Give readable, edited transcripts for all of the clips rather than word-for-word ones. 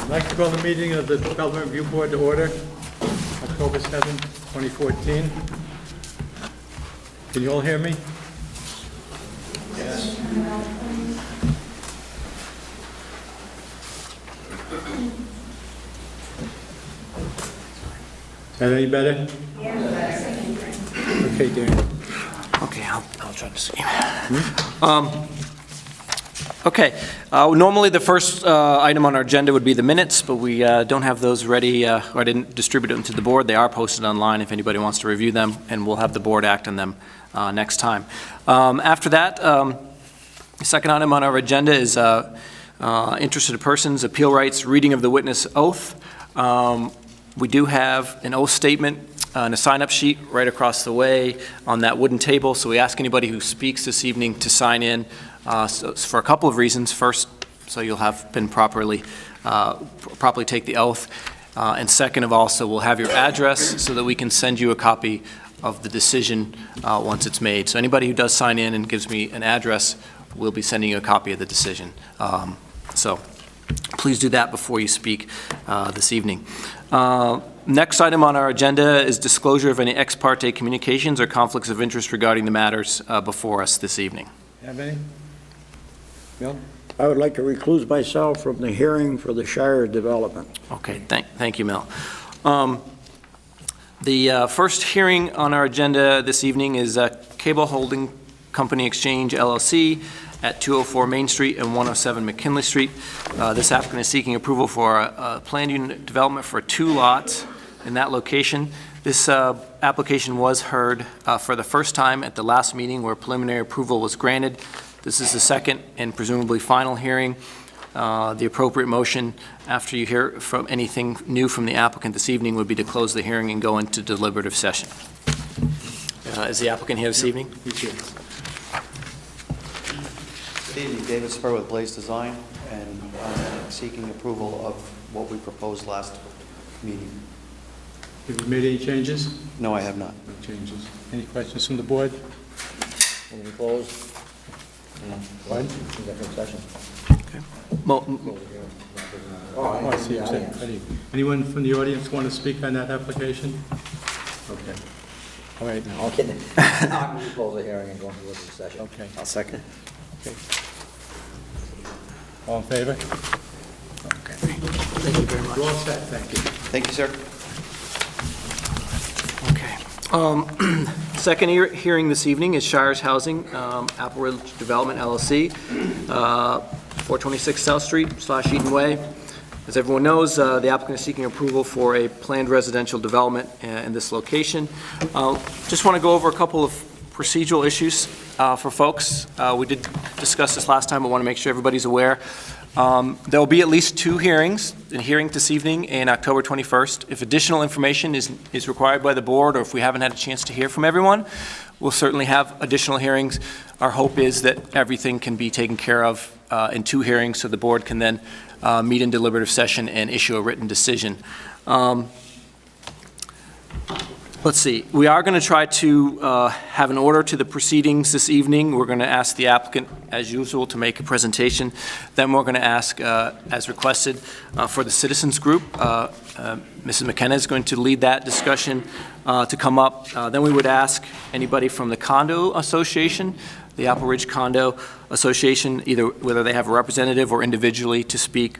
I'd like to call the meeting of the Development Review Board to order, October 7, 2014. Can you all hear me? Yes. Is that any better? Yeah. Okay, Dan. Okay, I'll try to see. Okay, normally the first item on our agenda would be the minutes, but we don't have those ready, or I didn't distribute them to the board. They are posted online if anybody wants to review them, and we'll have the board act on them next time. After that, the second item on our agenda is interested persons, appeal rights, reading of the witness oath. We do have an oath statement and a sign-up sheet right across the way on that wooden table, so we ask anybody who speaks this evening to sign in for a couple of reasons. First, so you'll have been properly take the oath, and second of all, so we'll have your address so that we can send you a copy of the decision once it's made. So anybody who does sign in and gives me an address, we'll be sending you a copy of the decision. So please do that before you speak this evening. Next item on our agenda is disclosure of any ex parte communications or conflicts of interest regarding the matters before us this evening. Have any? Bill? I would like to recluse myself from the hearing for the Shire development. Okay, thank you, Mel. The first hearing on our agenda this evening is Cable Holding Company Exchange, LLC, at 204 Main Street and 107 McKinley Street. This applicant is seeking approval for a planned unit development for 2 lots in that location. This application was heard for the first time at the last meeting where preliminary approval was granted. This is the second and presumably final hearing. The appropriate motion after you hear from anything new from the applicant this evening would be to close the hearing and go into deliberative session. Is the applicant here this evening? He's here. Good evening, David Spur with Blaze Design, and I'm seeking approval of what we proposed last meeting. Have you made any changes? No, I have not. No changes. Any questions from the board? Will we close? What? Executive session. Oh, I see. Anyone from the audience want to speak on that application? Okay. All right. No, I'm kidding. I'm going to close the hearing and go into executive session. Okay. I'll second. Okay. All in favor? Okay. Thank you very much. You're all set, thank you. Thank you, sir. Okay. Second hearing this evening is Shires Housing, Apple Ridge Development, LLC, 426 South Street / Eaton Way. As everyone knows, the applicant is seeking approval for a planned residential development in this location. Just want to go over a couple of procedural issues for folks. We did discuss this last time, but want to make sure everybody's aware. There will be at least 2 hearings, a hearing this evening and October 21st. If additional information is required by the board, or if we haven't had a chance to hear from everyone, we'll certainly have additional hearings. Our hope is that everything can be taken care of in 2 hearings, so the board can then meet in deliberative session and issue a written decision. Let's see. We are going to try to have an order to the proceedings this evening. We're going to ask the applicant, as usual, to make a presentation. Then we're going to ask, as requested, for the citizens group. Mrs. McKenna is going to lead that discussion to come up. Then we would ask anybody from the condo association, the Apple Ridge Condo Association, either whether they have a representative or individually to speak.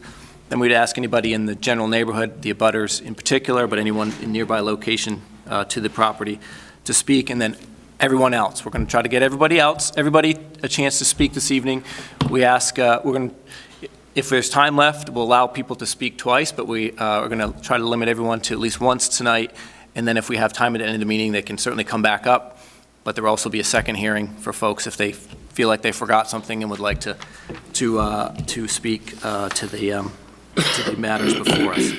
Then we'd ask anybody in the general neighborhood, the abutters in particular, but anyone in nearby location to the property to speak, and then everyone else. We're going to try to get everybody a chance to speak this evening. We ask, if there's time left, we'll allow people to speak twice, but we are going to try to limit everyone to at least once tonight, and then if we have time at the end of the meeting, they can certainly come back up, but there will also be a second hearing for folks if they feel like they forgot something and would like to speak to the matters before us.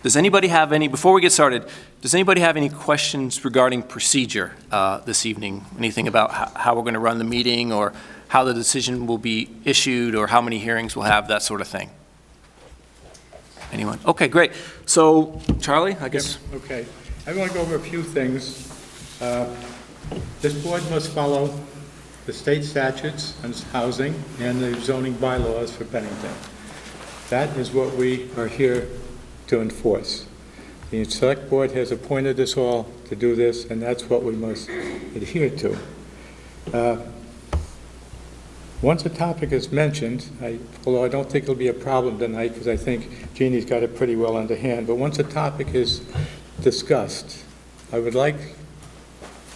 Does anybody have any, before we get started, does anybody have any questions regarding procedure this evening? Anything about how we're going to run the meeting, or how the decision will be issued, or how many hearings we'll have, that sort of thing? Anyone? Okay, great. So, Charlie, I guess. Yep. Okay. I want to go over a few things. This board must follow the state statutes on housing and the zoning bylaws for Bennington. That is what we are here to enforce. The Select Board has appointed us all to do this, and that's what we must adhere to. Once a topic is mentioned, although I don't think it'll be a problem tonight, because I think Jeannie's got it pretty well under hand, but once a topic is discussed, I would like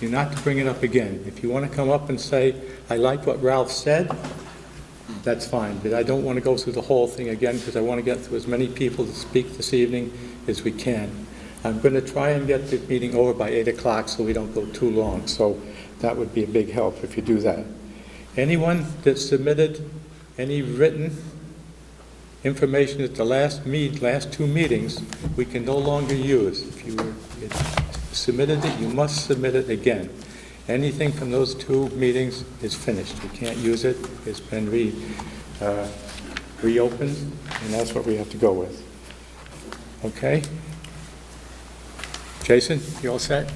you not to bring it up again. If you want to come up and say, I like what Ralph said, that's fine, but I don't want to go through the whole thing again, because I want to get through as many people to speak this evening as we can. I'm going to try and get the meeting over by 8 o'clock so we don't go too long, so that would be a big help if you do that. Anyone that submitted any written information at the last two meetings, we can no longer use. If you submitted it, you must submit it again. Anything from those 2 meetings is finished. We can't use it. It's been reopened, and that's what we have to go with. Okay? Jason, you all set?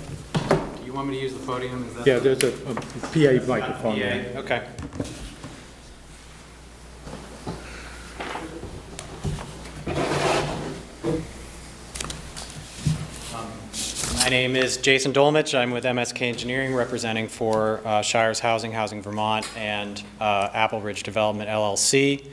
You want me to use the podium? Is that Yeah, there's a PA microphone there. PA? Okay. My name is Jason Dolmich. I'm with MSK Engineering, representing for Shires Housing, Housing Vermont, and Apple Ridge Development, LLC.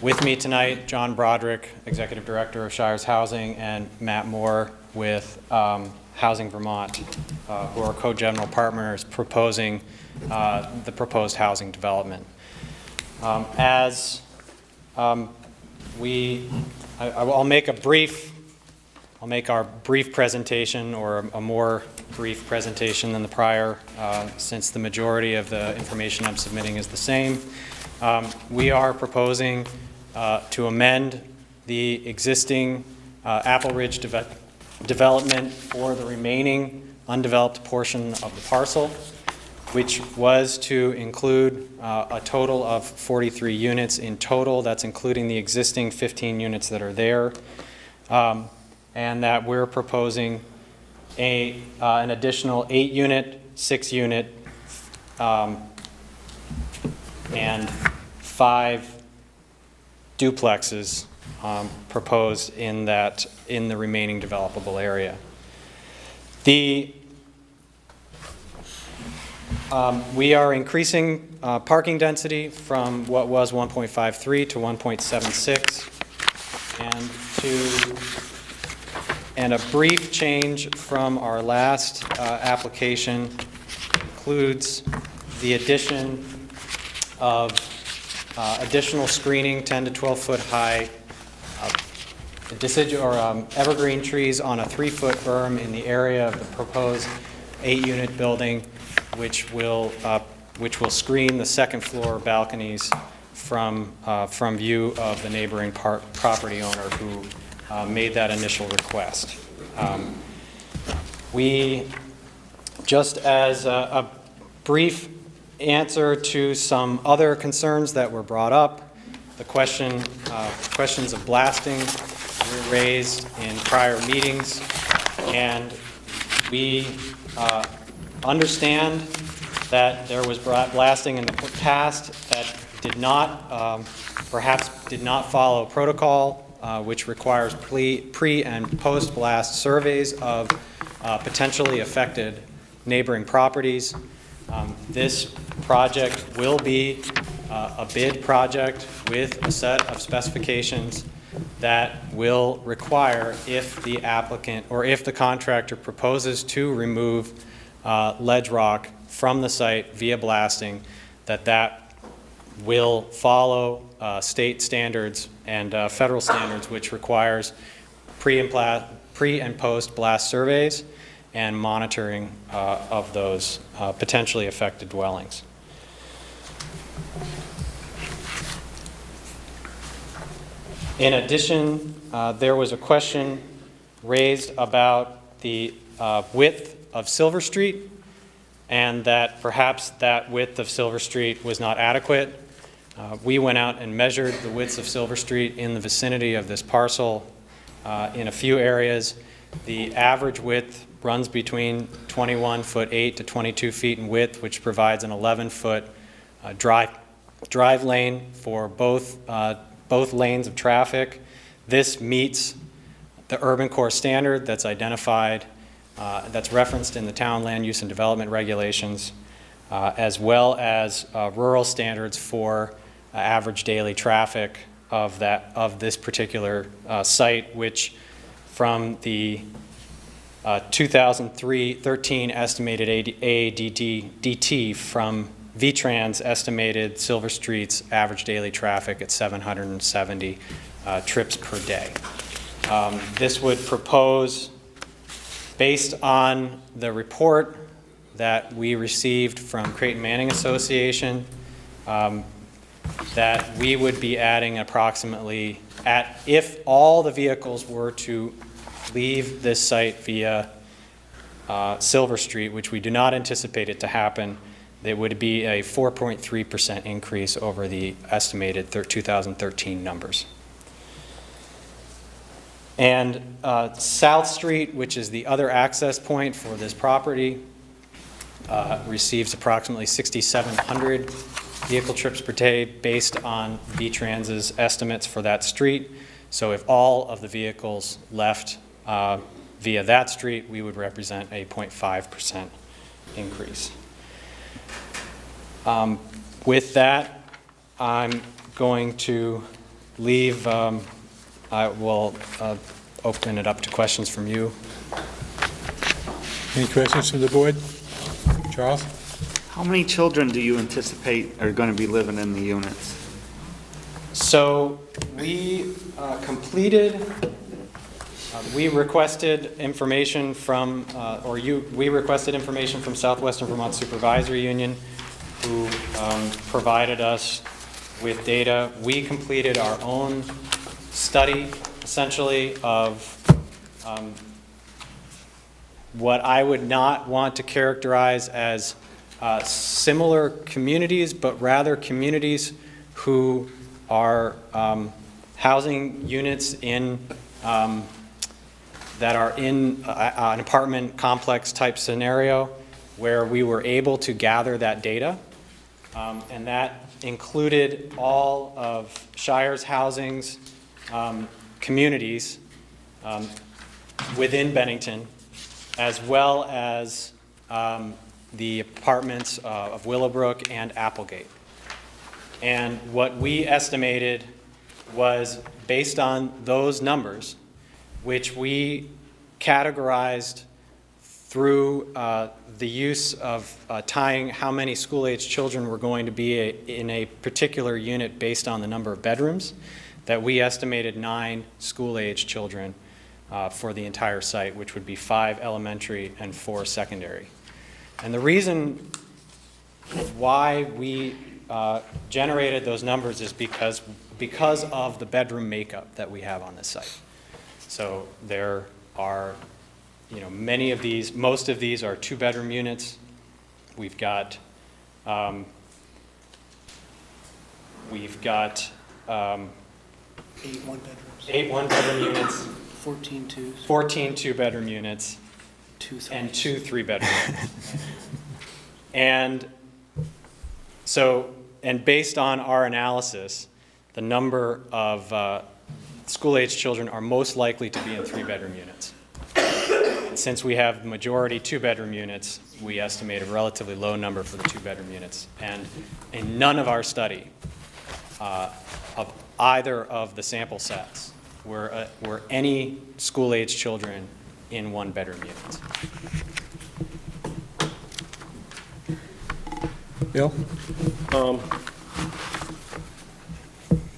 With me tonight, John Broderick, Executive Director of Shires Housing, and Matt Moore with Housing Vermont, who are co-general partners proposing the proposed housing development. I'll make our brief presentation, or a more brief presentation than the prior, since the majority of the information I'm submitting is the same. We are proposing to amend the existing Apple Ridge development for the remaining undeveloped portion of the parcel, which was to include a total of 43 units in total. That's including the existing 15 units that are there. And that we're proposing an additional 8-unit, 6-unit, and 5 duplexes proposed in the remaining developable area. We are increasing parking density from what was 1.53 to 1.76, and a brief change from our last application includes the addition of additional screening, 10 to 12 foot high, evergreen trees on a 3-foot berm in the area of the proposed 8-unit building, which will screen the second floor balconies from view of the neighboring property owner who made that initial request. We, just as a brief answer to some other concerns that were brought up, the questions of blasting were raised in prior meetings, and we understand that there was blasting in the past that perhaps did not follow protocol, which requires pre- and post-blast surveys of potentially affected neighboring properties. This project will be a bid project with a set of specifications that will require, if the applicant or if the contractor proposes to remove ledge rock from the site via blasting, that will follow state standards and federal standards, which requires pre- and post-blast surveys and monitoring of those potentially affected dwellings. In addition, there was a question raised about the width of Silver Street, and that perhaps that width of Silver Street was not adequate. We went out and measured the widths of Silver Street in the vicinity of this parcel in a few areas. The average width runs between 21 foot 8 to 22 feet in width, which provides an 11-foot drive lane for both both lanes of traffic. This meets the urban core standard that's identified, that's referenced in the town land use and development regulations, as well as rural standards for average daily traffic of this particular site, which from the 2013 estimated ADT from VTrans estimated Silver Street's average daily traffic at 770 trips per day. This would propose, based on the report that we received from Creighton Manning Association, that we would be adding approximately, if all the vehicles were to leave this site via Silver Street, which we do not anticipate it to happen, it would be a 4.3% increase over the estimated 2013 numbers. And South Street, which is the other access point for this property, receives approximately 6,700 vehicle trips per day based on VTrans's estimates for that street. So if all of the vehicles left via that street, we would represent a 0.5% increase. With that, I'm going to leave. I will open it up to questions from you. Any questions from the board? Charles? How many children do you anticipate are going to be living in the units? So we we requested information from, we requested information from Southwestern Vermont Supervisory Union, who provided us with data. We completed our own study, essentially, of what I would not want to characterize as similar communities, but rather communities who are housing units in that are in an apartment complex type scenario, where we were able to gather that data, and that included all of Shire's housings communities within Bennington, as well as the apartments of Willowbrook and Applegate. And what we estimated was, based on those numbers, which we categorized through the use of tying how many school-age children were going to be in a particular unit based on the number of bedrooms, that we estimated 9 school-age children for the entire site, which would be 5 elementary and 4 secondary. And the reason why we generated those numbers is because of the bedroom makeup that we have on this site. So there are, many of these, most of these are 2-bedroom units. We've got 8 one-bedrooms. 8 one-bedroom units, 14 twos. 14 two-bedroom units, 2 threes. and 2 3-bedroom units. And so, and based on our analysis, the number of school-age children are most likely to be in 3-bedroom units. And since we have the majority 2-bedroom units, we estimate a relatively low number for the 2-bedroom units. And in none of our study of either of the sample sets were any school-age children in 1-bedroom units. Bill?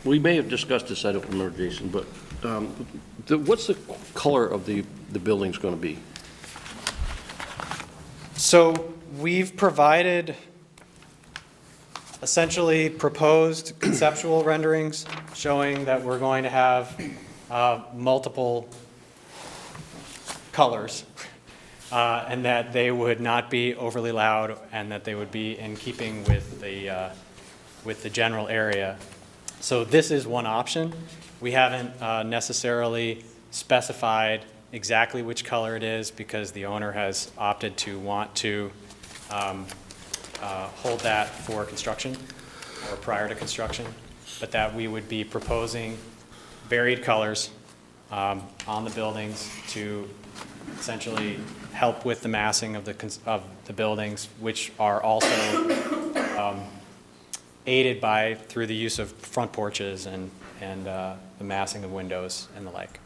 We may have discussed this item from Jason, but what's the color of the buildings going to be? So we've provided essentially proposed conceptual renderings showing that we're going to have multiple colors and that they would not be overly loud and that they would be in keeping with the general area. So this is one option. We haven't necessarily specified exactly which color it is because the owner has opted to want to hold that for construction or prior to construction. but that we would be proposing varied colors on the buildings to essentially help with the massing of the buildings, which are also aided through the use of front porches and the massing of windows and the like.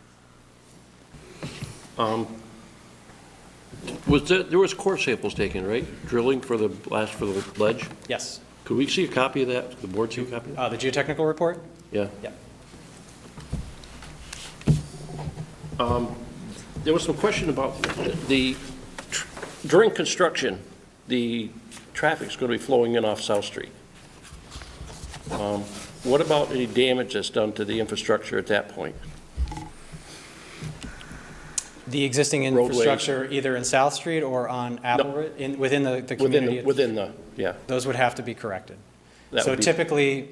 There was core samples taken, right? Drilling for the blast for the ledge? Yes. Could we see a copy of that? Could the board see a copy of that? The geotechnical report? Yeah. Yeah. There was some question about during construction, the traffic's going to be flowing in off South Street. What about any damage that's done to the infrastructure at that point? The existing Roadways. infrastructure, either in South Street or on Apple, within the community? Yeah. Those would have to be corrected. That So would be- typically,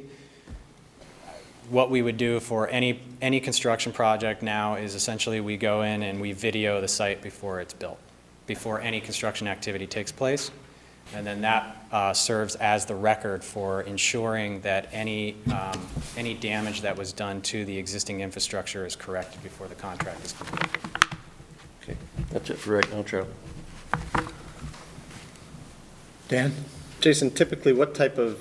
what we would do for any construction project now is essentially we go in and we video the site before it's built, before any construction activity takes place. And then that serves as the record for ensuring that any damage that was done to the existing infrastructure is corrected before the contract is completed. Okay, that's it for right now, Charlie. Dan? Jason, typically what type of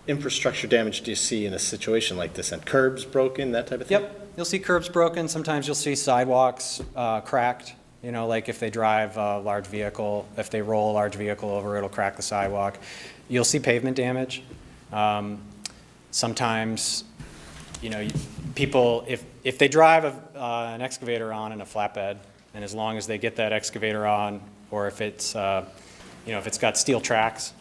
infrastructure damage do you see in a situation like this? And curbs broken, that type of thing? Yep, you'll see curbs broken, sometimes you'll see sidewalks cracked, like if they drive a large vehicle, if they roll a large vehicle over, it'll crack the sidewalk. You'll see pavement damage. Sometimes, people, if they drive an excavator on in a flatbed, and as long as they get that excavator on, or if it's, if it's got steel tracks,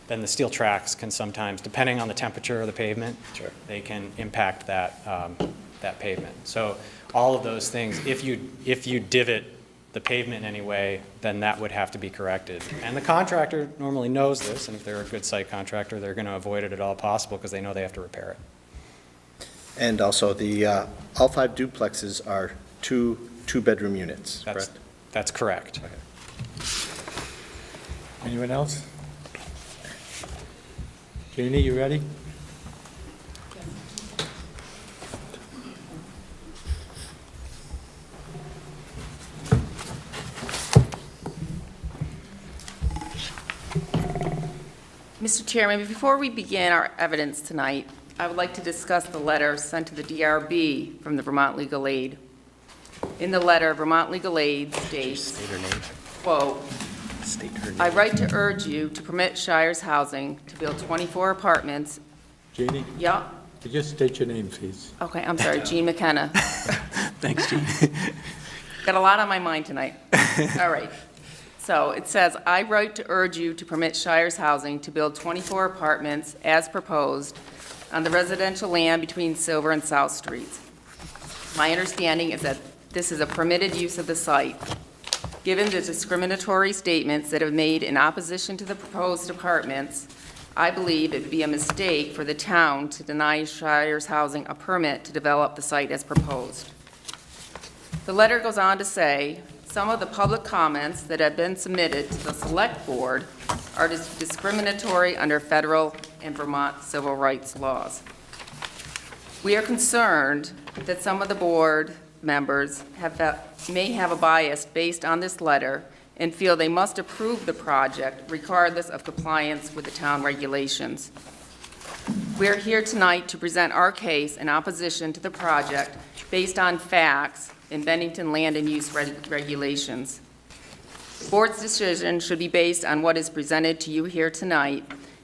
then the steel tracks can sometimes, depending on the temperature of the pavement, Sure. they can impact that pavement. So all of those things, if you divot the pavement in any way, then that would have to be corrected. And the contractor normally knows this, and if they're a good site contractor, they're going to avoid it at all possible because they know they have to repair it. And also, all 5 duplexes are two-bedroom units, correct? That's correct. Anyone else? Jeannie, you ready? Mr. Chairman, before we begin our evidence tonight, I would like to discuss the letter sent to the DRB from the Vermont Legal Aid. In the letter, Vermont Legal Aid states, quote, "I write to urge you to permit Shires Housing to build 24 apartments." Jeannie, Yeah, just state your name, please. okay, I'm sorry, Jean McKenna. Thanks, Gene. Got a lot on my mind tonight. All right. So it says, "I write to urge you to permit Shires Housing to build 24 apartments as proposed on the residential land between Silver and South Streets. My understanding is that this is a permitted use of the site. Given the discriminatory statements that have made in opposition to the proposed apartments, I believe it would be a mistake for the town to deny Shires Housing a permit to develop the site as proposed." The letter goes on to say, "Some of the public comments that have been submitted to the Select Board are discriminatory under federal and Vermont civil rights laws. We are concerned that some of the board members may have a bias based on this letter and feel they must approve the project regardless of compliance with the town regulations. We are here tonight to present our case in opposition to the project based on facts in Bennington land and use regulations. The board's decision should be based on what is presented to you here tonight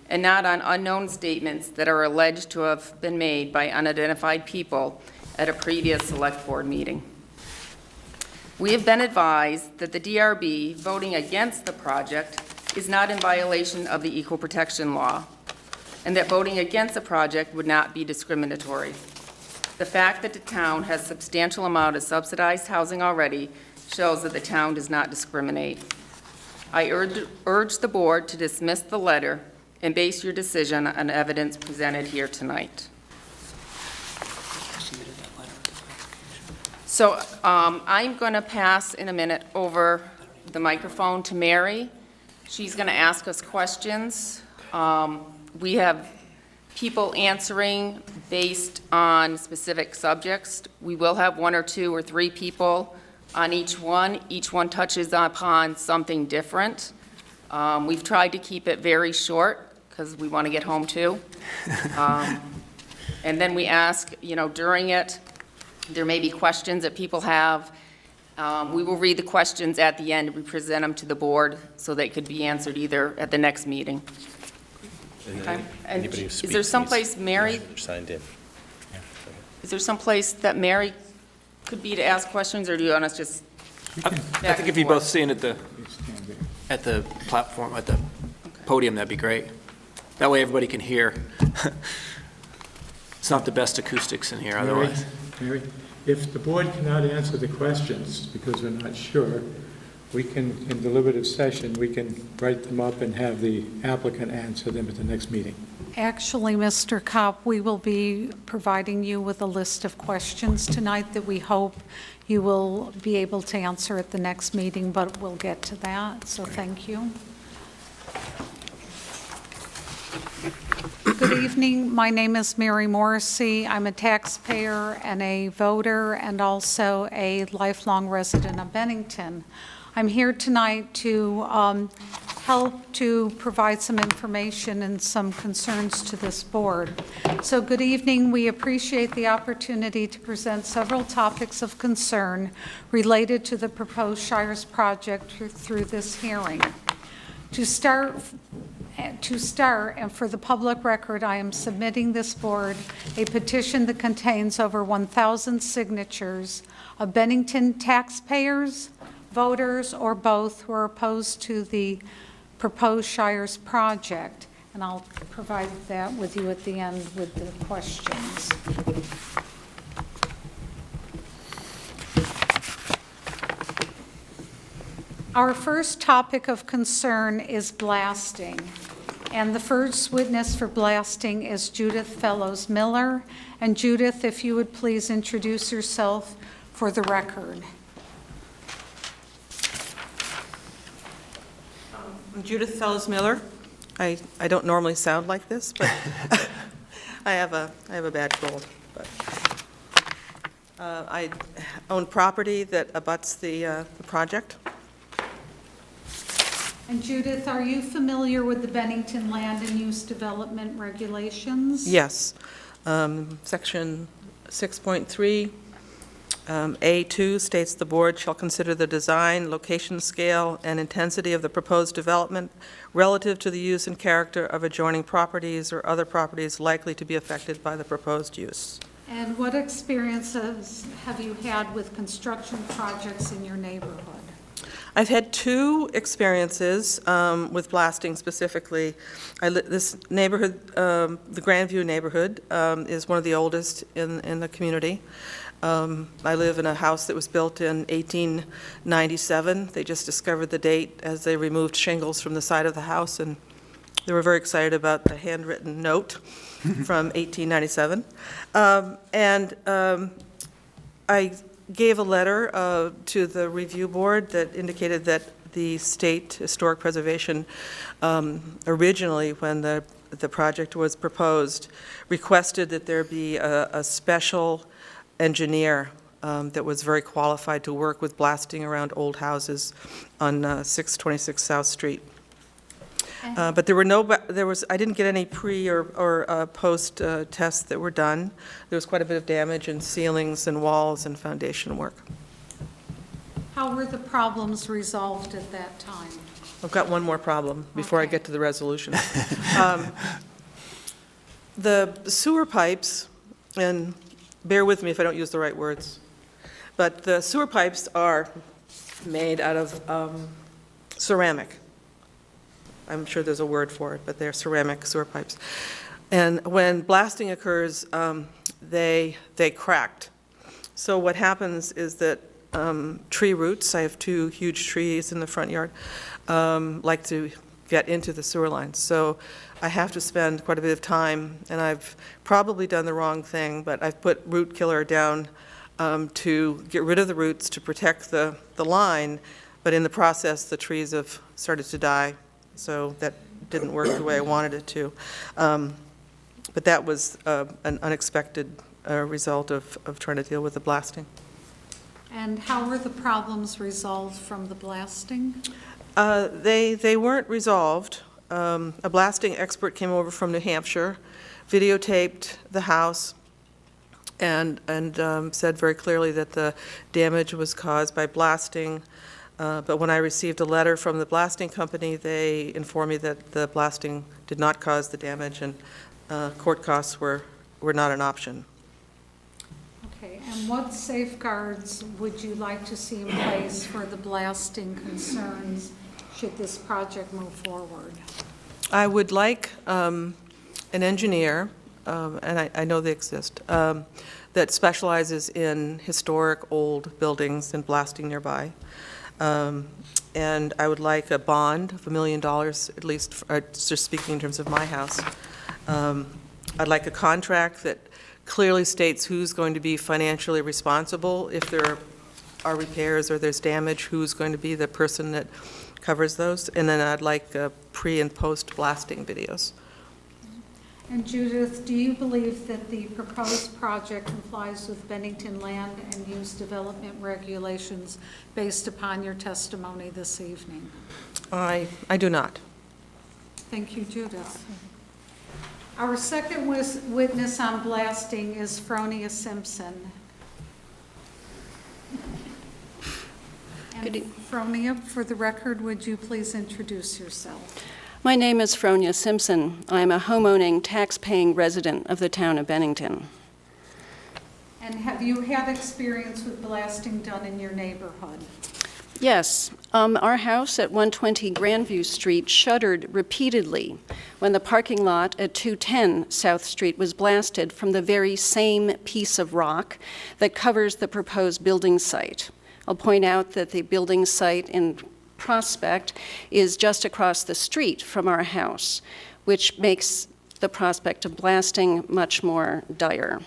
and not on unknown statements that are alleged to have been made by unidentified people at a previous select board meeting. We have been advised that the DRB voting against the project is not in violation of the equal protection law, and that voting against the project would not be discriminatory. The fact that the town has substantial amount of subsidized housing already shows that the town does not discriminate. I urge the board to dismiss the letter and base your decision on evidence presented here tonight." So I'm going to pass in a minute over the microphone to Mary. She's going to ask us questions. We have people answering based on specific subjects. We will have 1 or 2 or 3 people on each one. Each one touches upon something different. We've tried to keep it very short because we want to get home too. And then we ask, during it, there may be questions that people have. We will read the questions at the end. We present them to the board so they could be answered either at the next meeting. Okay. And Anybody who is speaks there needs- someplace, Mary, Signed in. is there someplace that Mary could be to ask questions, or do you want us just? I think if you both stand at the platform, at the podium, that'd be great. That way everybody can hear. It's not the best acoustics in here otherwise. Mary, if the board cannot answer the questions because we're not sure, we can, in deliberative session, we can write them up and have the applicant answer them at the next meeting. Actually, Mr. Kopp, we will be providing you with a list of questions tonight that we hope you will be able to answer at the next meeting, but we'll get to that, so thank you. Good evening. My name is Mary Morrissey. I'm a taxpayer and a voter and also a lifelong resident of Bennington. I'm here tonight to help to provide some information and some concerns to this board. So good evening. We appreciate the opportunity to present several topics of concern related to the proposed Shires project through this hearing. To start, and for the public record, I am submitting this board a petition that contains over 1,000 signatures of Bennington taxpayers, voters, or both who are opposed to the proposed Shires project. And I'll provide that with you at the end with the questions. Our first topic of concern is blasting. And the first witness for blasting is Judith Fellows Miller. And Judith, if you would please introduce yourself for the record. I'm Judith Fellows Miller. I don't normally sound like this, but I have a bad cold. But I own property that abuts the project. And Judith, are you familiar with the Bennington Land and Use Development Regulations? Yes. Section 6.3, A2 states the board shall consider the design, location, scale, and intensity of the proposed development relative to the use and character of adjoining properties or other properties likely to be affected by the proposed use. And what experiences have you had with construction projects in your neighborhood? I've had 2 experiences with blasting specifically. This neighborhood, the Grandview neighborhood, is one of the oldest in the community. I live in a house that was built in 1897. They just discovered the date as they removed shingles from the side of the house, and they were very excited about the handwritten note from 1897. I gave a letter to the review board that indicated that the state historic preservation originally, when the project was proposed, requested that there be a special engineer that was very qualified to work with blasting around old houses on 626 South Street. But I didn't get any pre or post tests that were done. There was quite a bit of damage in ceilings and walls and foundation work. How were the problems resolved at that time? I've got one more problem before I get to the resolution. The sewer pipes, and bear with me if I don't use the right words, but the sewer pipes are made out of ceramic. I'm sure there's a word for it, but they're ceramic sewer pipes. And when blasting occurs, they cracked. So what happens is that tree roots, I have 2 huge trees in the front yard, like to get into the sewer lines. So I have to spend quite a bit of time, and I've probably done the wrong thing, but I've put root killer down to get rid of the roots to protect the line, but in the process, the trees have started to die. So that didn't work the way I wanted it to. But that was an unexpected result of trying to deal with the blasting. And how were the problems resolved from the blasting? They weren't resolved. A blasting expert came over from New Hampshire, videotaped the house, and said very clearly that the damage was caused by blasting. But when I received a letter from the blasting company, they informed me that the blasting did not cause the damage, and court costs were not an option. Okay, and what safeguards would you like to see in place for the blasting concerns should this project move forward? I would like an engineer, and I know they exist, that specializes in historic old buildings and blasting nearby. And I would like a bond of $1 million, at least, just speaking in terms of my house. I'd like a contract that clearly states who's going to be financially responsible if there are repairs or there's damage, who's going to be the person that covers those. And then I'd like pre- and post-blasting videos. And Judith, do you believe that the proposed project complies with Bennington land and use development regulations based upon your testimony this evening? I do not. Thank you, Judith. Our second witness on blasting is Fronia Simpson. And Fronia, for the record, would you please introduce yourself? My name is Fronia Simpson. I am a homeowning, tax-paying resident of the town of Bennington. And have you had experience with blasting done in your neighborhood? Yes, our house at 120 Grandview Street shuddered repeatedly when the parking lot at 210 South Street was blasted from the very same piece of rock that covers the proposed building site. I'll point out that the building site in Prospect is just across the street from our house, which makes the prospect of blasting much more dire.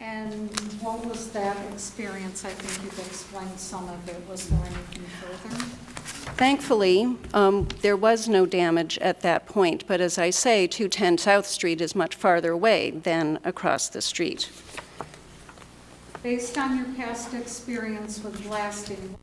And what was that experience? I think you've explained some of it. Was there anything further? Thankfully, there was no damage at that point, but as I say, 210 South Street is much farther away than across the street. Based on your past experience with blasting,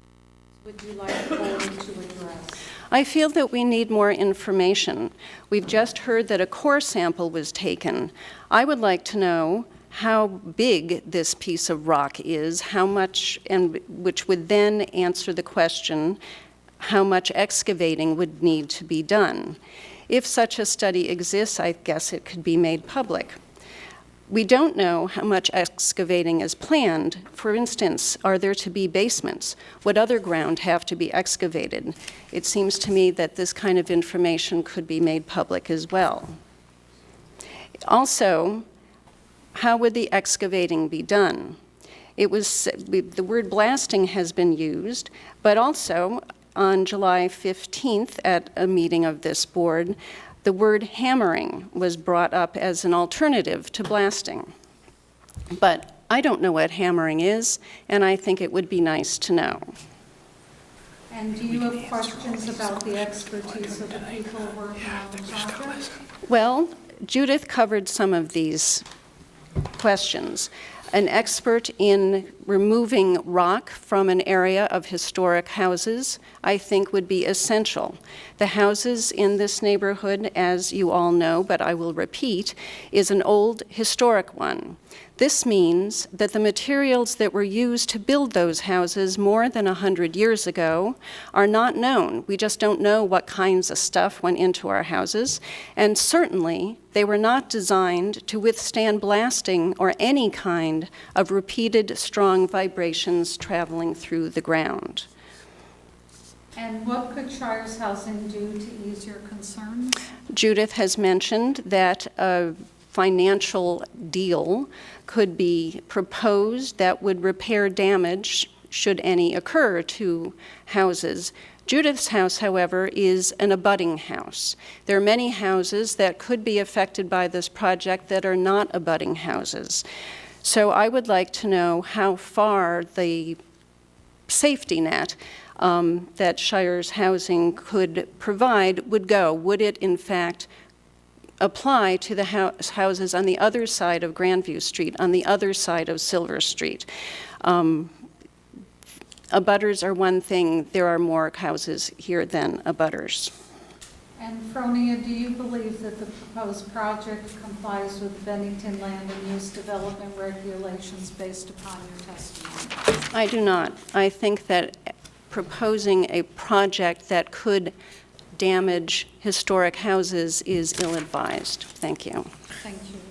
what would you like the board to address? I feel that we need more information. We've just heard that a core sample was taken. I would like to know how big this piece of rock is, how much, and which would then answer the question, how much excavating would need to be done. If such a study exists, I guess it could be made public. We don't know how much excavating is planned. For instance, are there to be basements? Would other ground have to be excavated? It seems to me that this kind of information could be made public as well. Also, how would the excavating be done? The word blasting has been used, but also on July 15th at a meeting of this board, the word hammering was brought up as an alternative to blasting. But I don't know what hammering is, and I think it would be nice to know. And do you have questions about the expertise of the people working on the project? Well, Judith covered some of these questions. An expert in removing rock from an area of historic houses, I think, would be essential. The houses in this neighborhood, as you all know, but I will repeat, is an old historic one. This means that the materials that were used to build those houses more than 100 years ago are not known. We just don't know what kinds of stuff went into our houses, and certainly they were not designed to withstand blasting or any kind of repeated strong vibrations traveling through the ground. And what could Shires Housing do to ease your concerns? Judith has mentioned that a financial deal could be proposed that would repair damage should any occur to houses. Judith's house, however, is an abutting house. There are many houses that could be affected by this project that are not abutting houses. So I would like to know how far the safety net that Shires Housing could provide would go. Would it, in fact, apply to the houses on the other side of Grandview Street, on the other side of Silver Street. Abutters are one thing. There are more houses here than abutters. And Fronia, do you believe that the proposed project complies with Bennington land and use development regulations based upon your testimony? I do not. I think that proposing a project that could damage historic houses is ill-advised. Thank you. Thank you.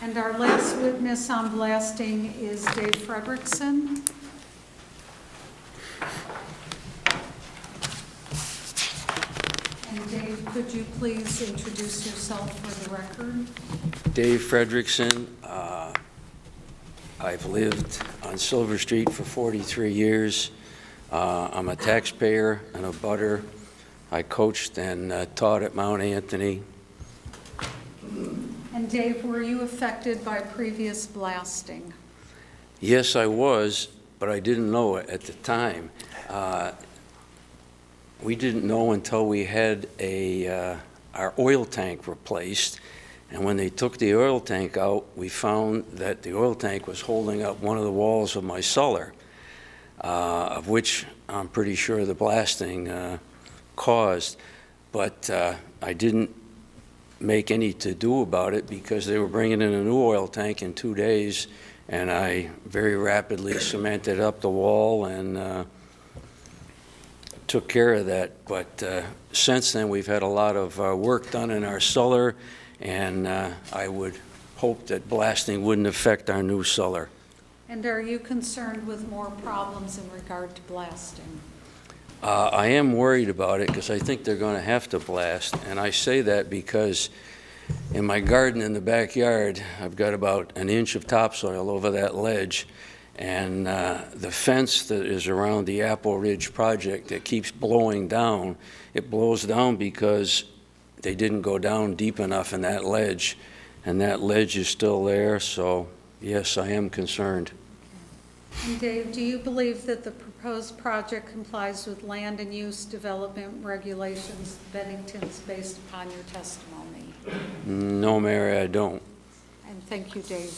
And our last witness on blasting is Dave Frederickson. And Dave, could you please introduce yourself for the record? Dave Frederickson. I've lived on Silver Street for 43 years. I'm a taxpayer and a butter. I coached and taught at Mount Anthony. And Dave, were you affected by previous blasting? Yes, I was, but I didn't know it at the time. We didn't know until we had our oil tank replaced. And when they took the oil tank out, we found that the oil tank was holding up one of the walls of my cellar, of which I'm pretty sure the blasting caused. But I didn't make any to-do about it because they were bringing in a new oil tank in 2 days, and I very rapidly cemented up the wall and took care of that. But since then, we've had a lot of work done in our cellar, and I would hope that blasting wouldn't affect our new cellar. And are you concerned with more problems in regard to blasting? I am worried about it because I think they're going to have to blast, and I say that because in my garden in the backyard, I've got about an inch of topsoil over that ledge, and the fence that is around the Apple Ridge project that keeps blowing down, it blows down because they didn't go down deep enough in that ledge, and that ledge is still there, so yes, I am concerned. And Dave, do you believe that the proposed project complies with land and use development regulations Bennington's based upon your testimony? No, Mary, I don't. And thank you, Dave.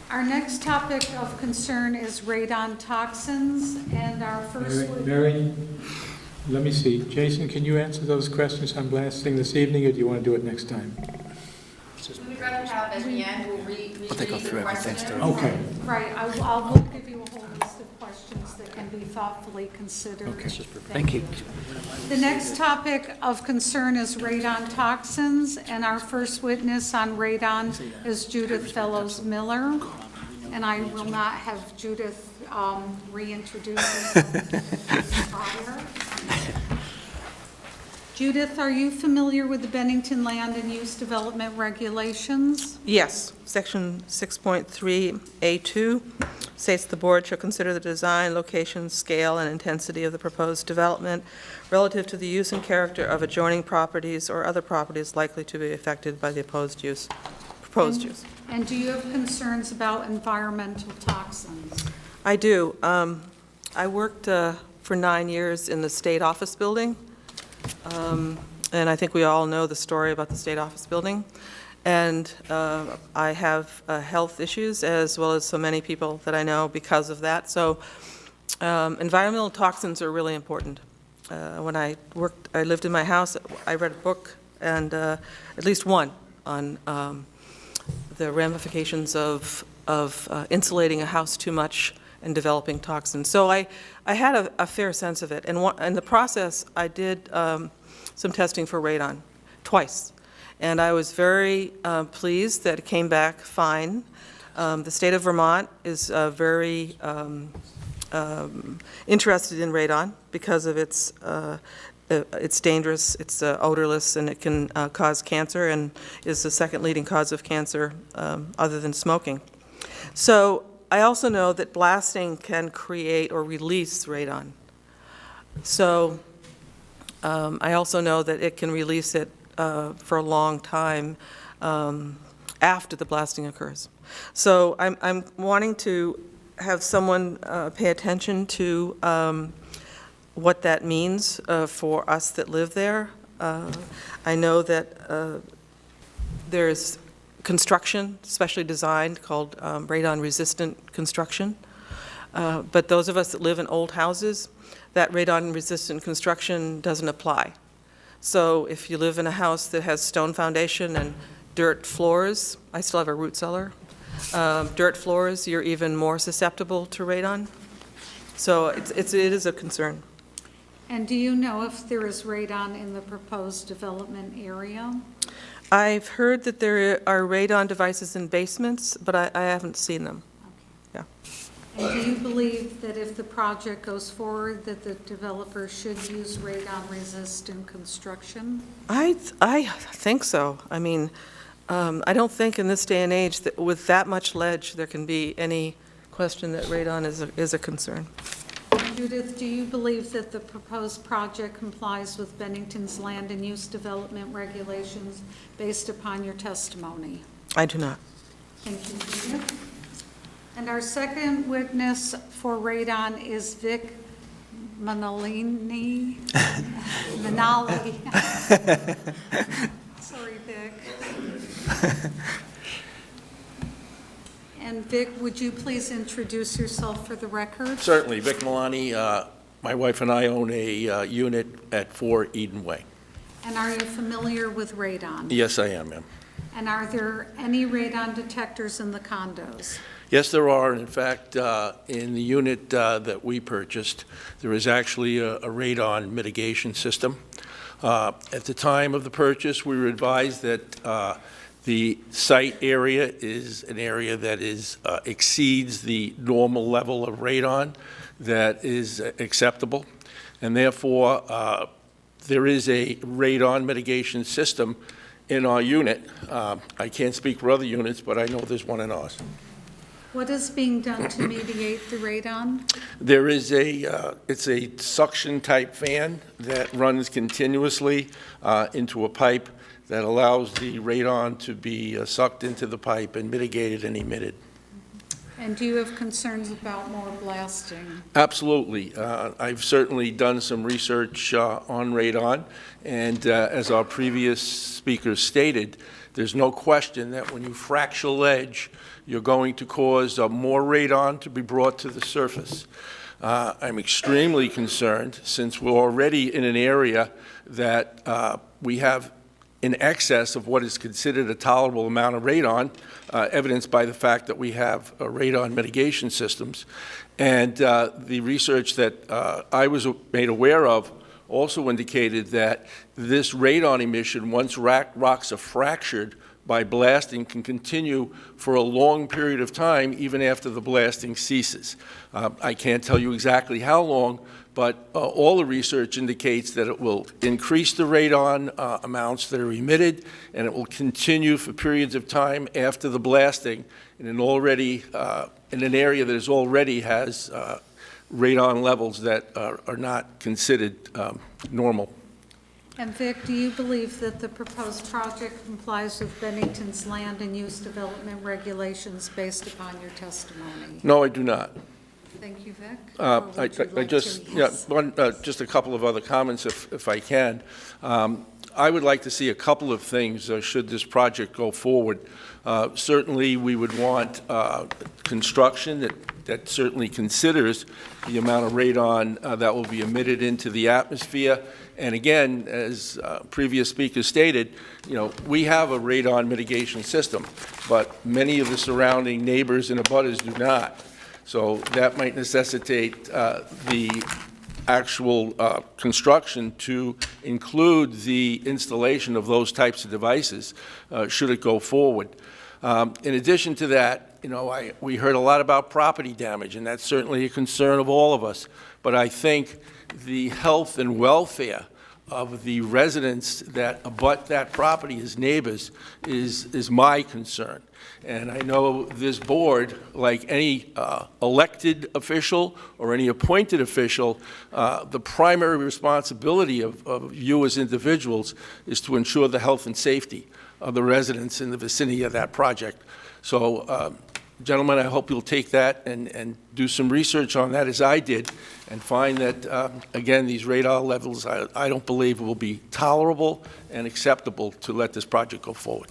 Our next topic of concern is radon toxins, and our first... Mary, let me see. Jason, can you answer those questions on blasting this evening, or do you want to do it next time? We would rather have at the end, we'll read the questions. Okay. Right, I will give you a whole list of questions that can be thoughtfully considered. Okay. Thank you. The next topic of concern is radon toxins, and our first witness on radon is Judith Fellows Miller. And I will not have Judith reintroduce herself prior. Judith, are you familiar with the Bennington Land and Use Development Regulations? Yes, section 6.3A2 states the board shall consider the design, location, scale, and intensity of the proposed development relative to the use and character of adjoining properties or other properties likely to be affected by the proposed use. And do you have concerns about environmental toxins? I do. I worked for 9 years in the state office building. And I think we all know the story about the state office building. And I have health issues as well as so many people that I know because of that. So environmental toxins are really important. When I lived in my house, I read a book, and at least one, on the ramifications of insulating a house too much and developing toxins. So I had a fair sense of it. And in the process, I did some testing for radon twice. And I was very pleased that it came back fine. The state of Vermont is very interested in radon because of it's dangerous, it's odorless, and it can cause cancer and is the second leading cause of cancer other than smoking. So I also know that blasting can create or release radon. So I also know that it can release it for a long time after the blasting occurs. So I'm wanting to have someone pay attention to what that means for us that live there. I know that there's construction specially designed called radon-resistant construction. But those of us that live in old houses, that radon-resistant construction doesn't apply. So if you live in a house that has stone foundation and dirt floors, I still have a root cellar, dirt floors, you're even more susceptible to radon. So it is a concern. And do you know if there is radon in the proposed development area? I've heard that there are radon devices in basements, but I haven't seen them. Yeah. And do you believe that if the project goes forward, that the developer should use radon-resistant construction? I think so. I mean, I don't think in this day and age that with that much ledge, there can be any question that radon is a concern. Judith, do you believe that the proposed project complies with Bennington's land and use development regulations based upon your testimony? I do not. Thank you, Judith. And our second witness for radon is Vic Manalini. Manali. Sorry, Vic. And Vic, would you please introduce yourself for the record? Certainly. Vic Milani, my wife and I own a unit at 4 Eden Way. And are you familiar with radon? Yes, I am, ma'am. And are there any radon detectors in the condos? Yes, there are. In fact, in the unit that we purchased, there is actually a radon mitigation system. At the time of the purchase, we were advised that the site area is an area that exceeds the normal level of radon that is acceptable, and therefore there is a radon mitigation system in our unit. I can't speak for other units, but I know there's one in ours. What is being done to mediate the radon? There is it's a suction-type fan that runs continuously into a pipe that allows the radon to be sucked into the pipe and mitigated and emitted. And do you have concerns about more blasting? Absolutely. I've certainly done some research on radon, and as our previous speaker stated, there's no question that when you fracture ledge, you're going to cause more radon to be brought to the surface. I'm extremely concerned, since we're already in an area that we have in excess of what is considered a tolerable amount of radon, evidenced by the fact that we have radon mitigation systems. And the research that I was made aware of also indicated that this radon emission, once rocks are fractured by blasting, can continue for a long period of time, even after the blasting ceases. I can't tell you exactly how long, but all the research indicates that it will increase the radon amounts that are emitted, and it will continue for periods of time after the blasting in an area that already has radon levels that are not considered normal. And Vic, do you believe that the proposed project complies with Bennington's land and use development regulations based upon your testimony? No, I do not. Thank you, Vic. Just a couple of other comments, if I can. I would like to see a couple of things should this project go forward. Certainly, we would want construction that certainly considers the amount of radon that will be emitted into the atmosphere. And again, as previous speakers stated, we have a radon mitigation system, but many of the surrounding neighbors and abutters do not. So that might necessitate the actual construction to include the installation of those types of devices, should it go forward. In addition to that, we heard a lot about property damage, and that's certainly a concern of all of us. But I think the health and welfare of the residents that abut that property as neighbors is my concern. And I know this board, like any elected official or any appointed official, the primary responsibility of you as individuals is to ensure the health and safety of the residents in the vicinity of that project. So Gentlemen, I hope you'll take that and do some research on that, as I did, and find that, again, these radar levels, I don't believe will be tolerable and acceptable to let this project go forward.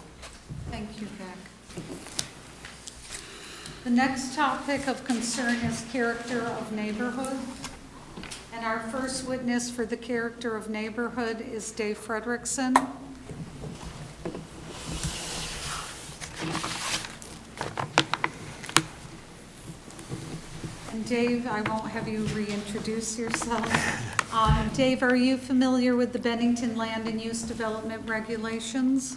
Thank you, Vic. The next topic of concern is character of neighborhood. And our first witness for the character of neighborhood is Dave Frederickson. And Dave, I won't have you reintroduce yourself. Dave, are you familiar with the Bennington Land and Use Development Regulations?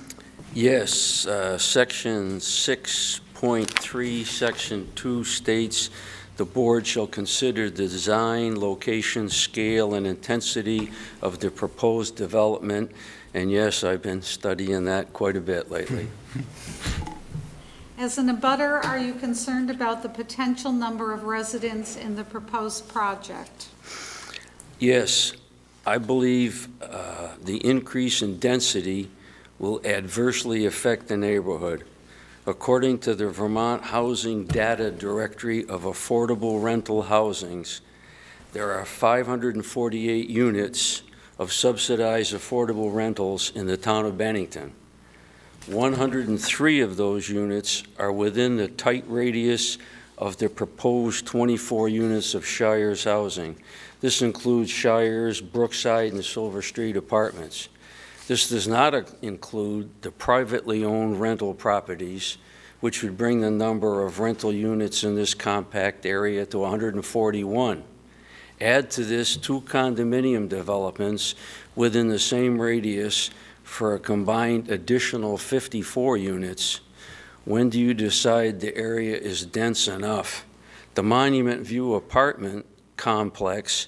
Yes, Section 6.3, Section 2 states, "The board shall consider the design, location, scale, and intensity of the proposed development." And yes, I've been studying that quite a bit lately. As an abutter, are you concerned about the potential number of residents in the proposed project? Yes, I believe the increase in density will adversely affect the neighborhood. According to the Vermont Housing Data Directory of Affordable Rental Housings, there are 548 units of subsidized affordable rentals in the town of Bennington. 103 of those units are within the tight radius of the proposed 24 units of Shires housing. This includes Shires, Brookside, and Silver Street apartments. This does not include the privately owned rental properties, which would bring the number of rental units in this compact area to 141. Add to this 2 condominium developments within the same radius for a combined additional 54 units. When do you decide the area is dense enough? The Monument View apartment complex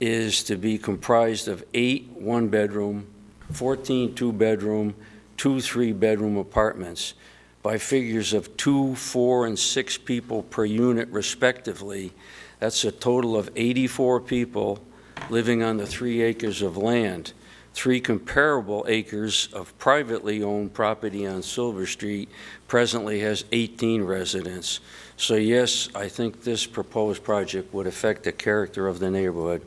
is to be comprised of 8 one-bedroom, 14 two-bedroom, 2 three-bedroom apartments. By figures of 2, 4, and 6 people per unit respectively, that's a total of 84 people living on the 3 acres of land. 3 comparable acres of privately owned property on Silver Street presently has 18 residents. So yes, I think this proposed project would affect the character of the neighborhood.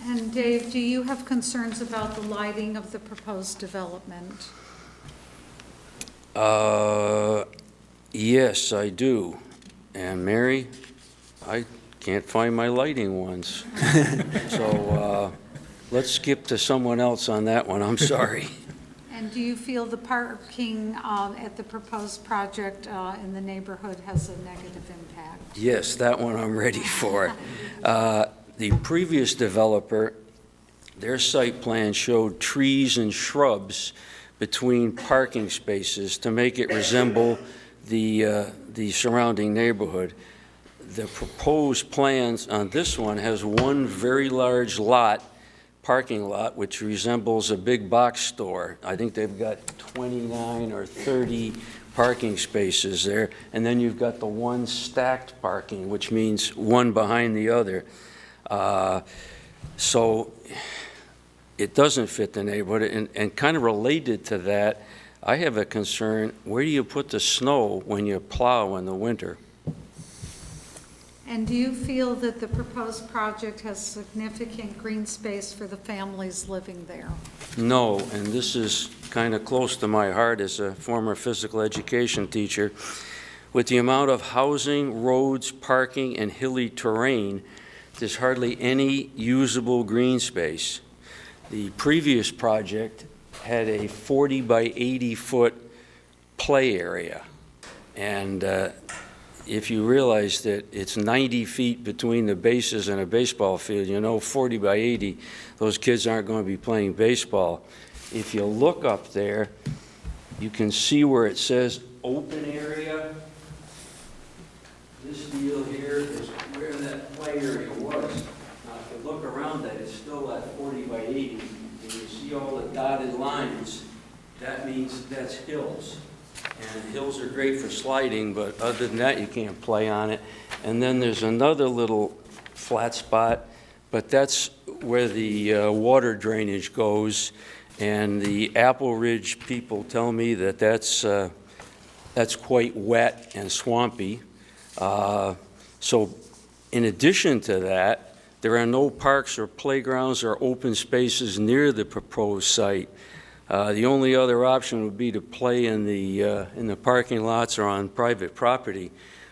And Dave, do you have concerns about the lighting of the proposed development? Yes, I do. And Mary, I can't find my lighting ones. So let's skip to someone else on that one. I'm sorry. And do you feel the parking at the proposed project in the neighborhood has a negative impact? Yes, that one I'm ready for. The previous developer, their site plan showed trees and shrubs between parking spaces to make it resemble the surrounding neighborhood. The proposed plans on this one has one very large lot, parking lot, which resembles a big box store. I think they've got 29 or 30 parking spaces there, and then you've got the one stacked parking, which means one behind the other. So it doesn't fit the neighborhood, and kind of related to that, I have a concern, where do you put the snow when you plow in the winter? And do you feel that the proposed project has significant green space for the families living there? No, and this is kind of close to my heart as a former physical education teacher. With the amount of housing, roads, parking, and hilly terrain, there's hardly any usable green space. The previous project had a 40 by 80 foot play area, and if you realize that it's 90 feet between the bases and a baseball field, you know 40 by 80, those kids aren't going to be playing baseball. If you look up there, you can see where it says open area. This deal here is where that play area was. Now, if you look around that, it's still at 40 by 80, and you see all the dotted lines. That means that's hills. And hills are great for sliding, but other than that, you can't play on it. And then there's another little flat spot, but that's where the water drainage goes. And the Apple Ridge people tell me that that's that's quite wet and swampy. So in addition to that, there are no parks or playgrounds or open spaces near the proposed site. The only other option would be to play in the parking lots or on private property.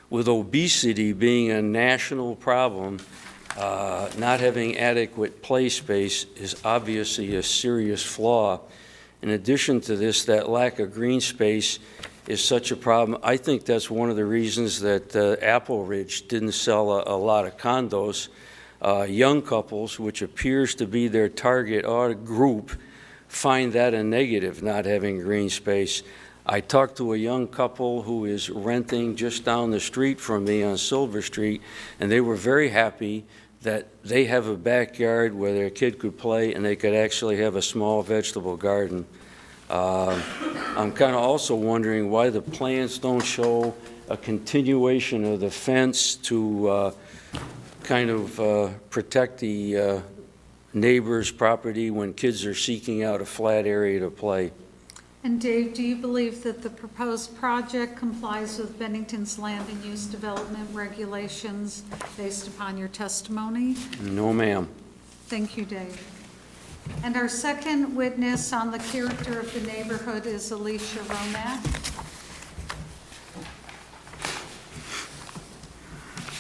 With obesity being a national problem, not having adequate play space is obviously a serious flaw. In addition to this, that lack of green space is such a problem. I think that's one of the reasons that Apple Ridge didn't sell a lot of condos. Young couples, which appears to be their target group, find that a negative, not having green space. I talked to a young couple who is renting just down the street from me on Silver Street, and they were very happy that they have a backyard where their kid could play and they could actually have a small vegetable garden. I'm kind of also wondering why the plans don't show a continuation of the fence to kind of protect the neighbor's property when kids are seeking out a flat area to play. And Dave, do you believe that the proposed project complies with Bennington's land and use development regulations based upon your testimony? No, ma'am. Thank you, Dave. And our second witness on the character of the neighborhood is Alicia Romack.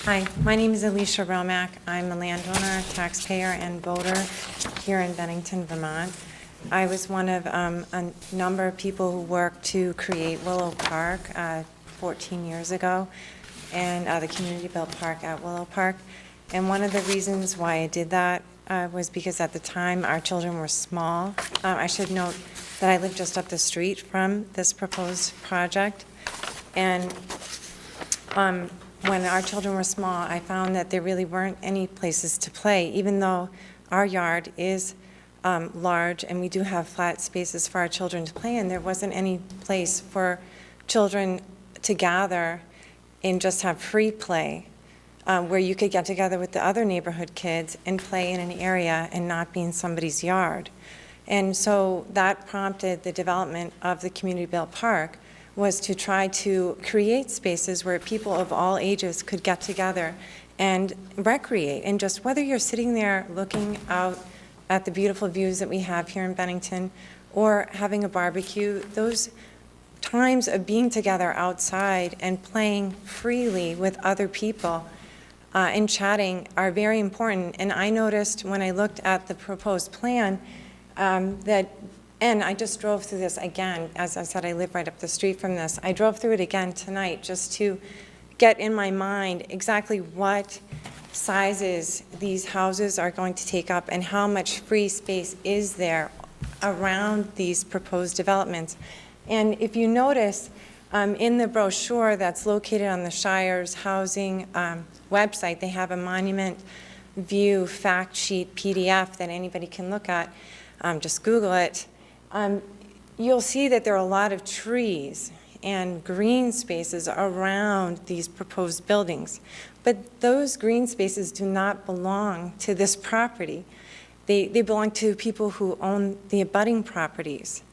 Hi, my name is Alicia Romack. I'm a landowner, taxpayer, and voter here in Bennington, Vermont. I was one of a number of people who worked to create Willow Park 14 years ago, and the community-built park at Willow Park. And one of the reasons why I did that was because at the time our children were small. I should note that I live just up the street from this proposed project. And when our children were small, I found that there really weren't any places to play, even though our yard is large and we do have flat spaces for our children to play in. There wasn't any place for children to gather and just have free play, where you could get together with the other neighborhood kids and play in an area and not be in somebody's yard. And so that prompted the development of the community-built park, was to try to create spaces where people of all ages could get together and recreate. And just whether you're sitting there looking out at the beautiful views that we have here in Bennington or having a barbecue, those times of being together outside and playing freely with other people and chatting are very important. And I noticed when I looked at the proposed plan and I just drove through this again. As I said, I live right up the street from this. I drove through it again tonight just to get in my mind exactly what sizes these houses are going to take up and how much free space is there around these proposed developments. And if you notice, in the brochure that's located on the Shire's housing website, they have a monument view fact sheet PDF that anybody can look at. Just Google it. You'll see that there are a lot of trees and green spaces around these proposed buildings. But those green spaces do not belong to this property. They belong to people who own the abutting properties.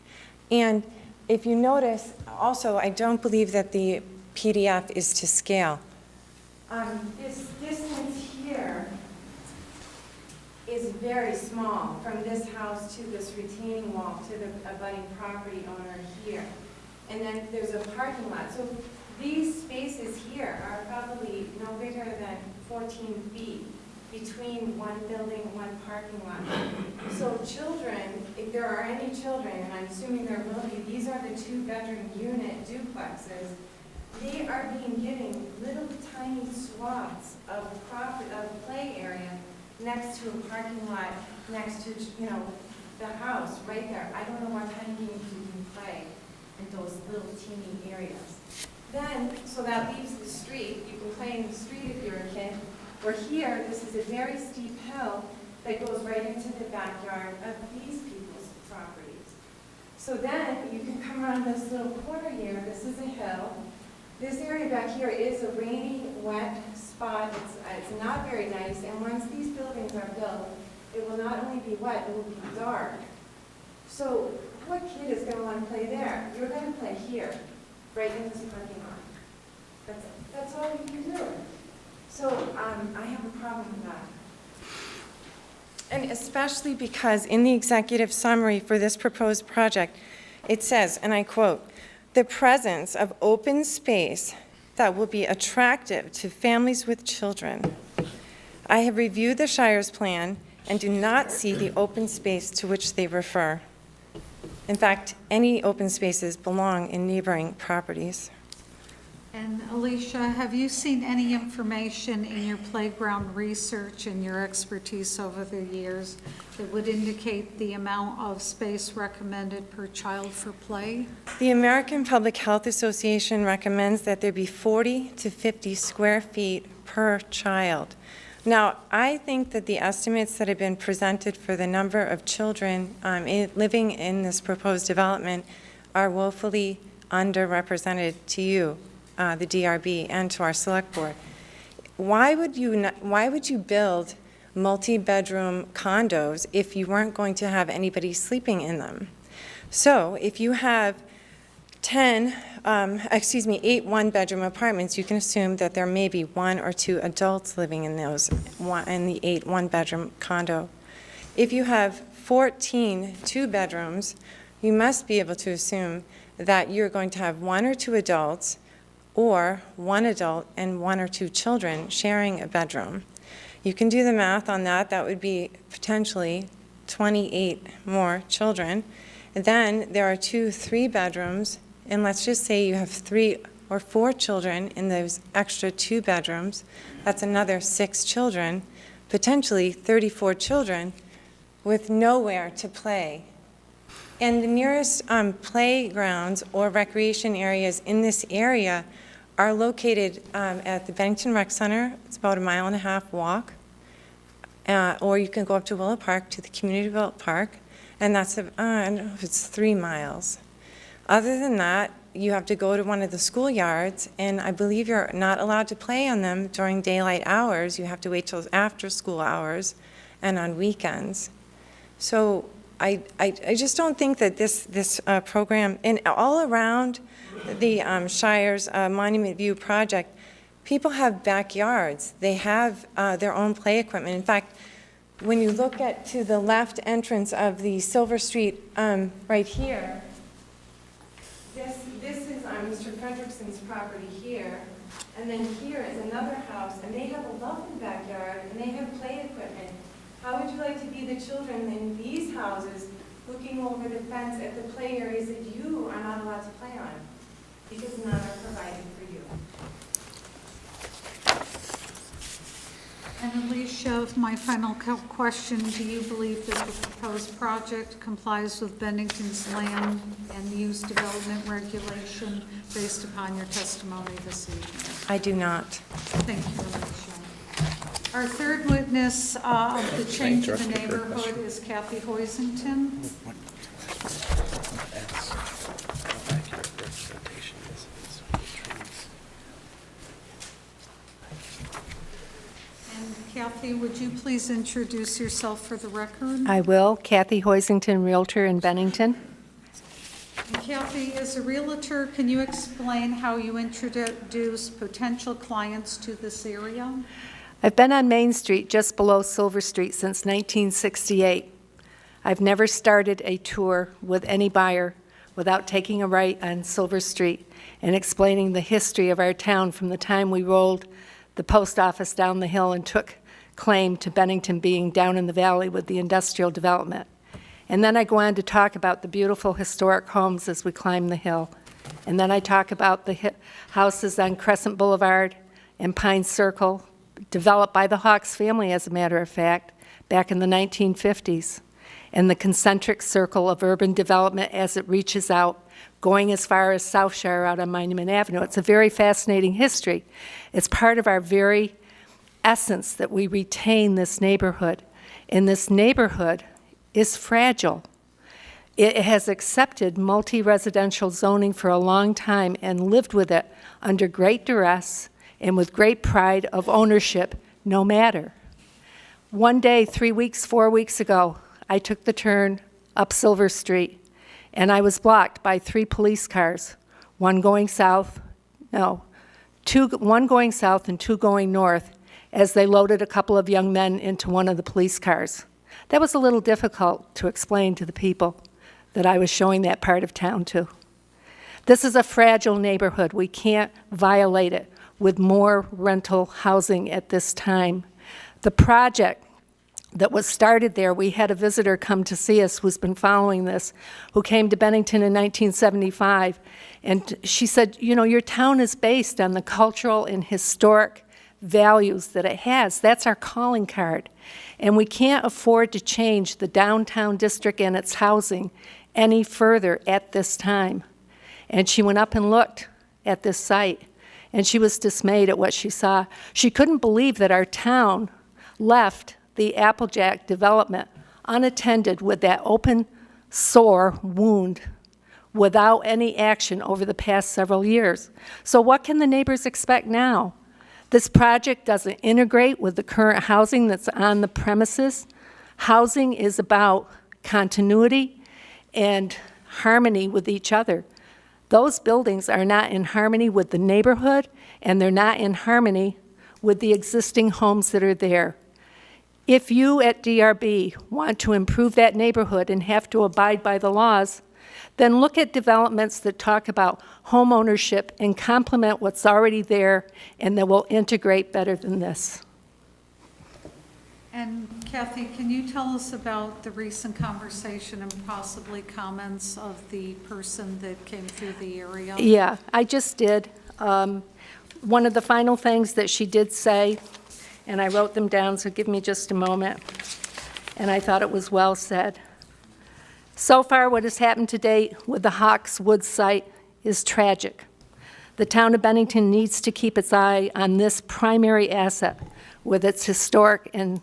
And if you notice, also, I don't believe that the PDF is to scale. This distance here is very small from this house to this retaining wall to the abutting property owner here. And then there's a parking lot. So these spaces here are probably no bigger than 14 feet between one building and one parking lot. So children, if there are any children, and I'm assuming there will be, these are the 2-bedroom unit duplexes. They are being given little tiny swaths of play area next to a parking lot, next to, the house right there. I don't know what kind of games you can play in those little teeny areas. Then, so that leaves the street. You can play in the street if you're a kid. Or here, this is a very steep hill that goes right into the backyard of these people's properties. So then you can come around this little corner here. This is a hill. This area back here is a rainy, wet spot. It's not very nice. And once these buildings are built, it will not only be wet, it will be dark. So what kid is going to want to play there? You're going to play here. right in this parking lot. That's all you can do. So I have a problem with that. And especially because in the executive summary for this proposed project, it says, and I quote, "The presence of open space that will be attractive to families with children." I have reviewed the Shire's plan and do not see the open space to which they refer. In fact, any open spaces belong in neighboring properties. And Alicia, have you seen any information in your playground research and your expertise over the years that would indicate the amount of space recommended per child for play? The American Public Health Association recommends that there be 40 to 50 square feet per child. Now, I think that the estimates that have been presented for the number of children living in this proposed development are woefully underrepresented to you, the DRB, and to our select board. Why would you build multi-bedroom condos if you weren't going to have anybody sleeping in them? So if you have 8 one-bedroom apartments, you can assume that there may be 1 or 2 adults living in the 8 one-bedroom condo. If you have 14 two-bedrooms, you must be able to assume that you're going to have 1 or 2 adults or 1 adult and 1 or 2 children sharing a bedroom. You can do the math on that. That would be potentially 28 more children. And then there are 2 3-bedrooms, and let's just say you have 3 or 4 children in those extra 2 bedrooms. That's another 6 children, potentially 34 children with nowhere to play. And the nearest playgrounds or recreation areas in this area are located at the Bennington Rec Center. It's about a 1.5 mile walk. Or you can go up to Willow Park to the Community Development Park, and that's, I don't know if it's 3 miles. Other than that, you have to go to one of the schoolyards, and I believe you're not allowed to play on them during daylight hours. You have to wait till after school hours and on weekends. So I just don't think that this program, and all around the Shire's Monument View project, people have backyards. They have their own play equipment. In fact, when you look to the left entrance of the Silver Street right here, this is Mr. Fredrickson's property here, and then here is another house, and they have a lovely backyard, and they have play equipment. How would you like to be the children in these houses looking over the fence at the play areas that you are not allowed to play on because none are provided for you? And Alicia, my final question, do you believe that the proposed project complies with Bennington's land and use development regulation based upon your testimony this evening? I do not. Thank you, Alicia. Our third witness of the change in the neighborhood is Kathy Hoisington. Kathy, would you please introduce yourself for the record? I will. Kathy Hoisington, Realtor in Bennington. And Kathy, as a realtor, can you explain how you introduce potential clients to this area? I've been on Main Street, just below Silver Street, since 1968. I've never started a tour with any buyer without taking a right on Silver Street and explaining the history of our town from the time we rolled the post office down the hill and took claim to Bennington being down in the valley with the industrial development. And then I go on to talk about the beautiful historic homes as we climb the hill. And then I talk about the houses on Crescent Boulevard and Pine Circle, developed by the Hawks family, as a matter of fact, back in the 1950s. And the concentric circle of urban development as it reaches out, going as far as South Shire out on Monument Avenue. It's a very fascinating history. It's part of our very essence that we retain this neighborhood. And this neighborhood is fragile. It has accepted multi-residential zoning for a long time and lived with it under great duress and with great pride of ownership, no matter. One day, 4 weeks ago, I took the turn up Silver Street, and I was blocked by 3 police cars one going south and two going north, as they loaded a couple of young men into one of the police cars. That was a little difficult to explain to the people that I was showing that part of town to. This is a fragile neighborhood. We can't violate it with more rental housing at this time. The project that was started there, we had a visitor come to see us who's been following this, who came to Bennington in 1975, and she said, you know, your town is based on the cultural and historic values that it has. That's our calling card. And we can't afford to change the downtown district and its housing any further at this time. And she went up and looked at this site, and she was dismayed at what she saw. She couldn't believe that our town left the Applejack development unattended with that open sore wound without any action over the past several years. So what can the neighbors expect now? This project doesn't integrate with the current housing that's on the premises. Housing is about continuity and harmony with each other. Those buildings are not in harmony with the neighborhood, and they're not in harmony with the existing homes that are there. If you at DRB want to improve that neighborhood and have to abide by the laws, then look at developments that talk about home ownership and complement what's already there and that will integrate better than this. And Kathy, can you tell us about the recent conversation and possibly comments of the person that came through the area? Yeah, I just did. One of the final things that she did say, and I wrote them down, so give me just a moment, and I thought it was well said. So far, what has happened to date with the Hawks Woods site is tragic. The town of Bennington needs to keep its eye on this primary asset with its historic and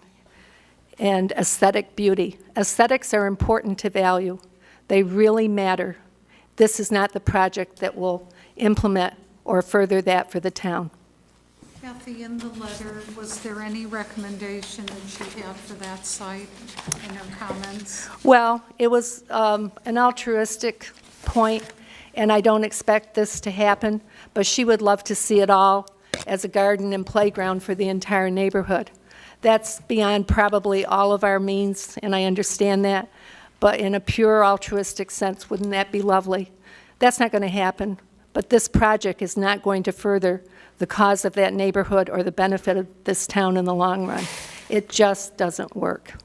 aesthetic beauty. Aesthetics are important to value. They really matter. This is not the project that will implement or further that for the town. Kathy, in the letter, was there any recommendation that she had for that site in her comments? Well, it was an altruistic point, and I don't expect this to happen, but she would love to see it all as a garden and playground for the entire neighborhood. That's beyond probably all of our means, and I understand that, but in a pure altruistic sense, wouldn't that be lovely? That's not going to happen, but this project is not going to further the cause of that neighborhood or the benefit of this town in the long run. It just doesn't work.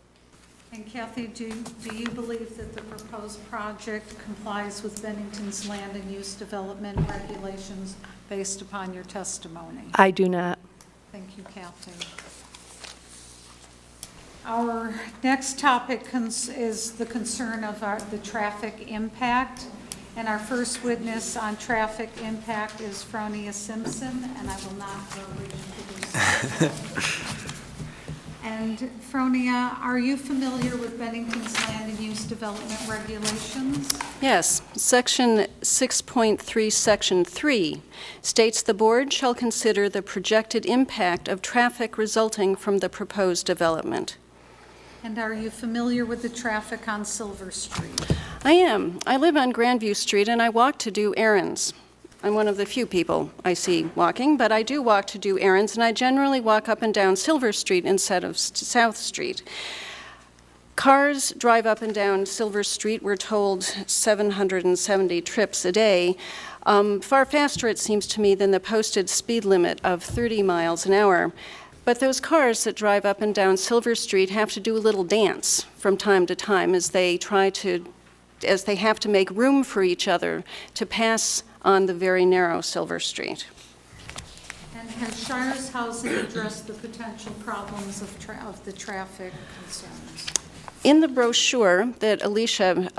And Kathy, do you believe that the proposed project complies with Bennington's land and use development regulations based upon your testimony? I do not. Thank you, Kathy. Our next topic is the concern of the traffic impact. And our first witness on traffic impact is Fronia Simpson, and I will not verbally introduce her. And Fronia, are you familiar with Bennington's land and use development regulations? Yes. Section 6.3, Section 3 states the board shall consider the projected impact of traffic resulting from the proposed development. And are you familiar with the traffic on Silver Street? I am. I live on Grandview Street, and I walk to do errands. I'm one of the few people I see walking, but I do walk to do errands, and I generally walk up and down Silver Street instead of South Street. Cars drive up and down Silver Street, we're told 770 trips a day. Far faster, it seems to me, than the posted speed limit of 30 miles an hour. But those cars that drive up and down Silver Street have to do a little dance from time to time as they have to make room for each other to pass on the very narrow Silver Street. And has Shires Housing addressed the potential problems of the traffic concerns? In the brochure that Alicia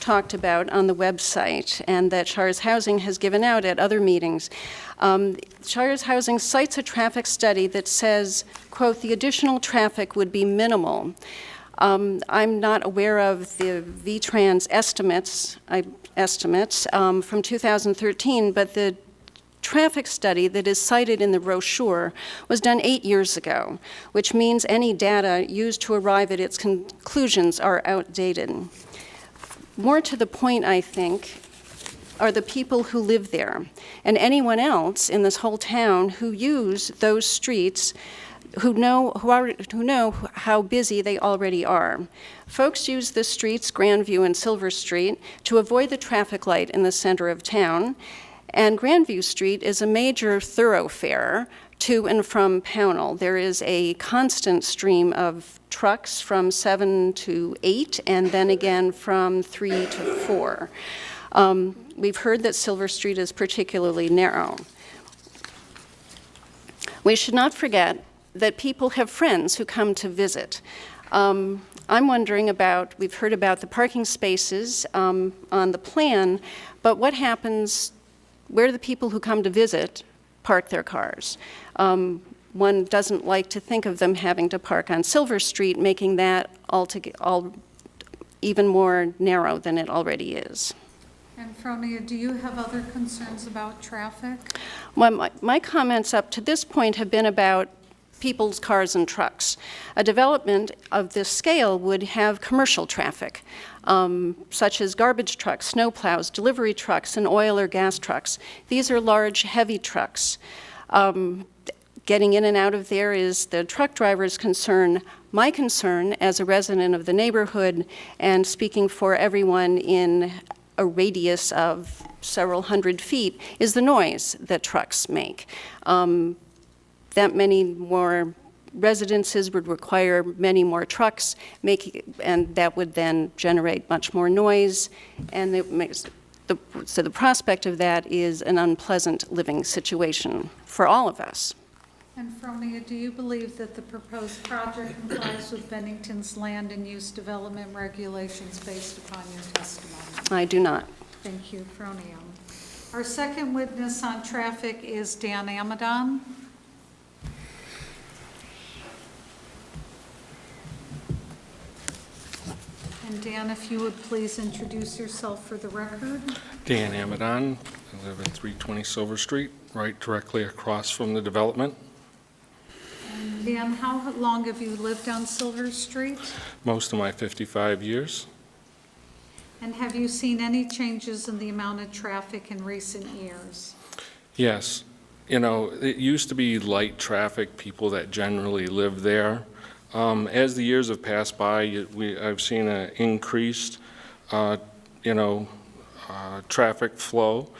talked about on the website and that Shires Housing has given out at other meetings, Shires Housing cites a traffic study that says, quote, the additional traffic would be minimal. I'm not aware of the VTrans estimates from 2013, but the traffic study that is cited in the brochure was done 8 years ago, which means any data used to arrive at its conclusions are outdated. More to the point, I think, are the people who live there, and anyone else in this whole town who use those streets, who know how busy they already are. Folks use the streets, Grandview and Silver Street, to avoid the traffic light in the center of town, and Grandview Street is a major thoroughfare to and from Pownell. There is a constant stream of trucks from 7 to 8, and then again from 3 to 4. We've heard that Silver Street is particularly narrow. We should not forget that people have friends who come to visit. I'm wondering about, we've heard about the parking spaces on the plan, but what happens, where do the people who come to visit park their cars? One doesn't like to think of them having to park on Silver Street, making that even more narrow than it already is. And Fronia, do you have other concerns about traffic? Well, my comments up to this point have been about people's cars and trucks. A development of this scale would have commercial traffic, such as garbage trucks, snowplows, delivery trucks, and oil or gas trucks. These are large, heavy trucks. Getting in and out of there is the truck driver's concern. My concern as a resident of the neighborhood, and speaking for everyone in a radius of several hundred feet, is the noise that trucks make. That many more residences would require many more trucks, and that would then generate much more noise, and so the prospect of that is an unpleasant living situation for all of us. And Fronia, do you believe that the proposed project complies with Bennington's land and use development regulations based upon your testimony? I do not. Thank you, Fronia. Our second witness on traffic is Dan Amadon. And Dan, if you would please introduce yourself for the record. Dan Amadon. I live at 320 Silver Street, right directly across from the development. And Dan, how long have you lived on Silver Street? Most of my 55 years. And have you seen any changes in the amount of traffic in recent years? Yes. You know, it used to be light traffic, people that generally live there. As the years have passed by, I've seen an increased, traffic flow.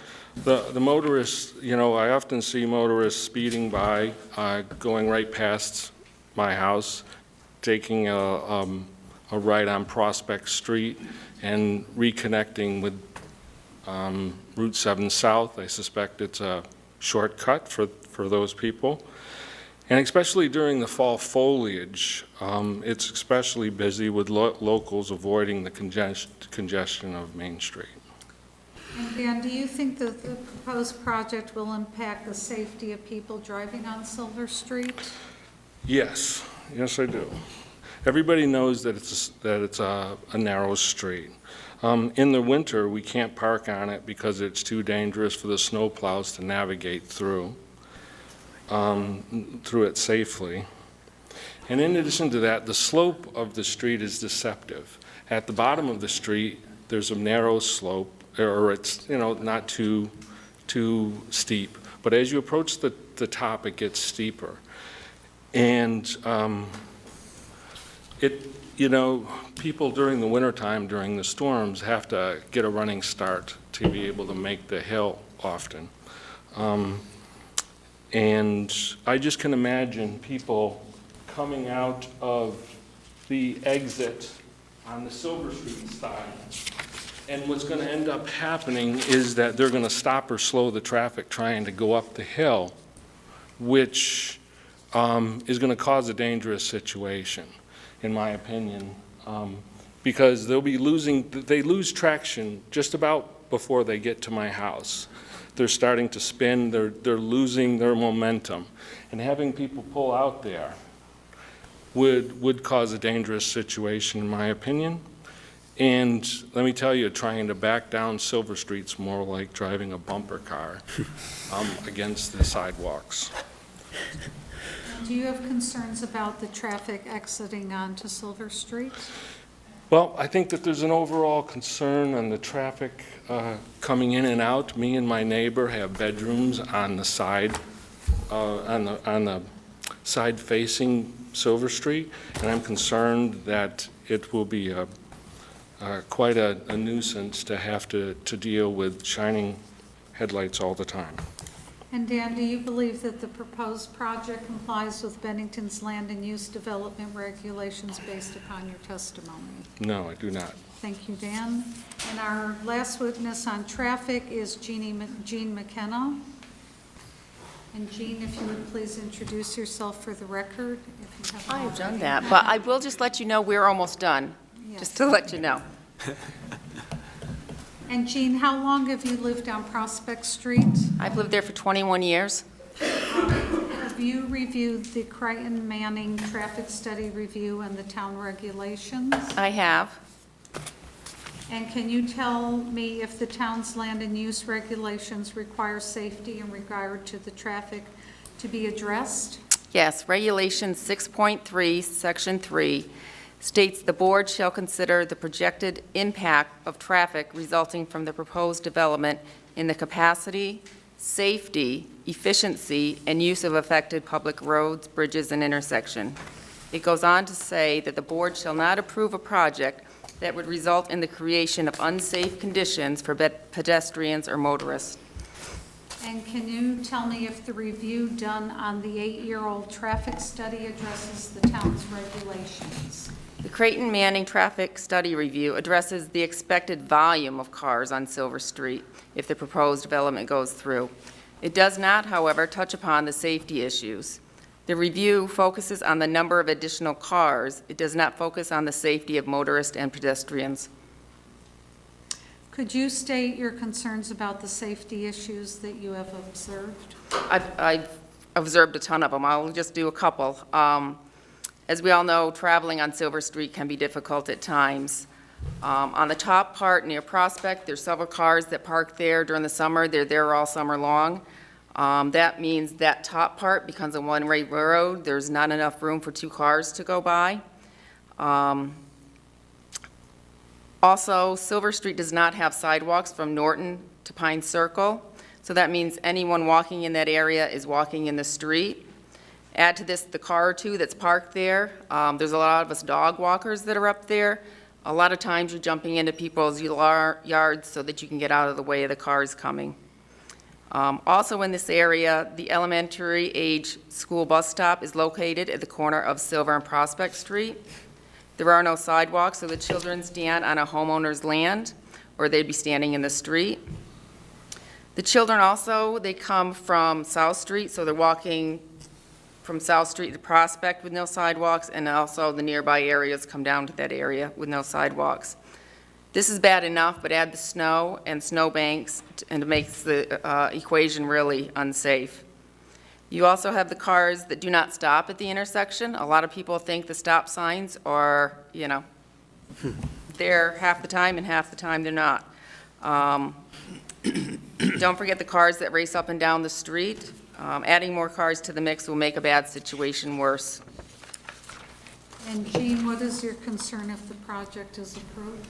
The motorists, I often see motorists speeding by, going right past my house, taking a right on Prospect Street and reconnecting with Route 7 South. I suspect it's a shortcut for those people. And especially during the fall foliage, it's especially busy with locals avoiding the congestion of Main Street. And Dan, do you think that the proposed project will impact the safety of people driving on Silver Street? Yes, I do. Everybody knows that it's a narrow street. In the winter, we can't park on it because it's too dangerous for the snowplows to navigate through it safely. And in addition to that, the slope of the street is deceptive. At the bottom of the street, there's a narrow slope, or it's not too steep. But as you approach the top, it gets steeper. And people during the wintertime, during the storms, have to get a running start to be able to make the hill often. And I just can imagine people coming out of the exit on the Silver Street side. And what's going to end up happening is that they're going to stop or slow the traffic trying to go up the hill, which is going to cause a dangerous situation, in my opinion, because they lose traction just about before they get to my house. They're starting to spin, they're losing their momentum. And having people pull out there would cause a dangerous situation, in my opinion. And let me tell you, trying to back down Silver Street's more like driving a bumper car against the sidewalks. And do you have concerns about the traffic exiting onto Silver Street? Well, I think that there's an overall concern on the traffic coming in and out. Me and my neighbor have bedrooms on the side, on the side facing Silver Street, and I'm concerned that it will be quite a nuisance to have to deal with shining headlights all the time. And Dan, do you believe that the proposed project complies with Bennington's land and use development regulations based upon your testimony? No, I do not. Thank you, Dan. And our last witness on traffic is Jean McKenna. And Jean, if you would please introduce yourself for the record. If you haven't I have done already. that, but I will just let you know we're almost done, just to let you know. And Jean, how long have you lived on Prospect Street? I've lived there for 21 years. Have you reviewed the Crichton-Manning Traffic Study Review and the town regulations? I have. And can you tell me if the town's land and use regulations require safety in regard to the traffic to be addressed? Yes, Regulation 6.3, Section 3 states the board shall consider the projected impact of traffic resulting from the proposed development in the capacity, safety, efficiency, and use of affected public roads, bridges, and intersection. It goes on to say that the board shall not approve a project that would result in the creation of unsafe conditions for pedestrians or motorists. And can you tell me if the review done on the 8-year-old traffic study addresses the town's regulations? The Creighton-Manning Traffic Study Review addresses the expected volume of cars on Silver Street if the proposed development goes through. It does not, however, touch upon the safety issues. The review focuses on the number of additional cars. It does not focus on the safety of motorists and pedestrians. Could you state your concerns about the safety issues that you have observed? I've observed a ton of them. I'll just do a couple. As we all know, traveling on Silver Street can be difficult at times. On the top part near Prospect, there's several cars that park there during the summer. They're there all summer long. That means that top part becomes a one-way road. There's not enough room for 2 cars to go by. Also, Silver Street does not have sidewalks from Norton to Pine Circle, so that means anyone walking in that area is walking in the street. Add to this the car or two that's parked there. There's a lot of us dog walkers that are up there. A lot of times you're jumping into people's yards so that you can get out of the way of the cars coming. Also in this area, the elementary age school bus stop is located at the corner of Silver and Prospect Street. There are no sidewalks, so the children stand on a homeowner's land, or they'd be standing in the street. The children also, they come from South Street, so they're walking from South Street to Prospect with no sidewalks, and also the nearby areas come down to that area with no sidewalks. This is bad enough, but add the snow and snowbanks, and it makes the equation really unsafe. You also have the cars that do not stop at the intersection. A lot of people think the stop signs are, there half the time, and half the time they're not. Don't forget the cars that race up and down the street. Adding more cars to the mix will make a bad situation worse. And Jean, what is your concern if the project is approved?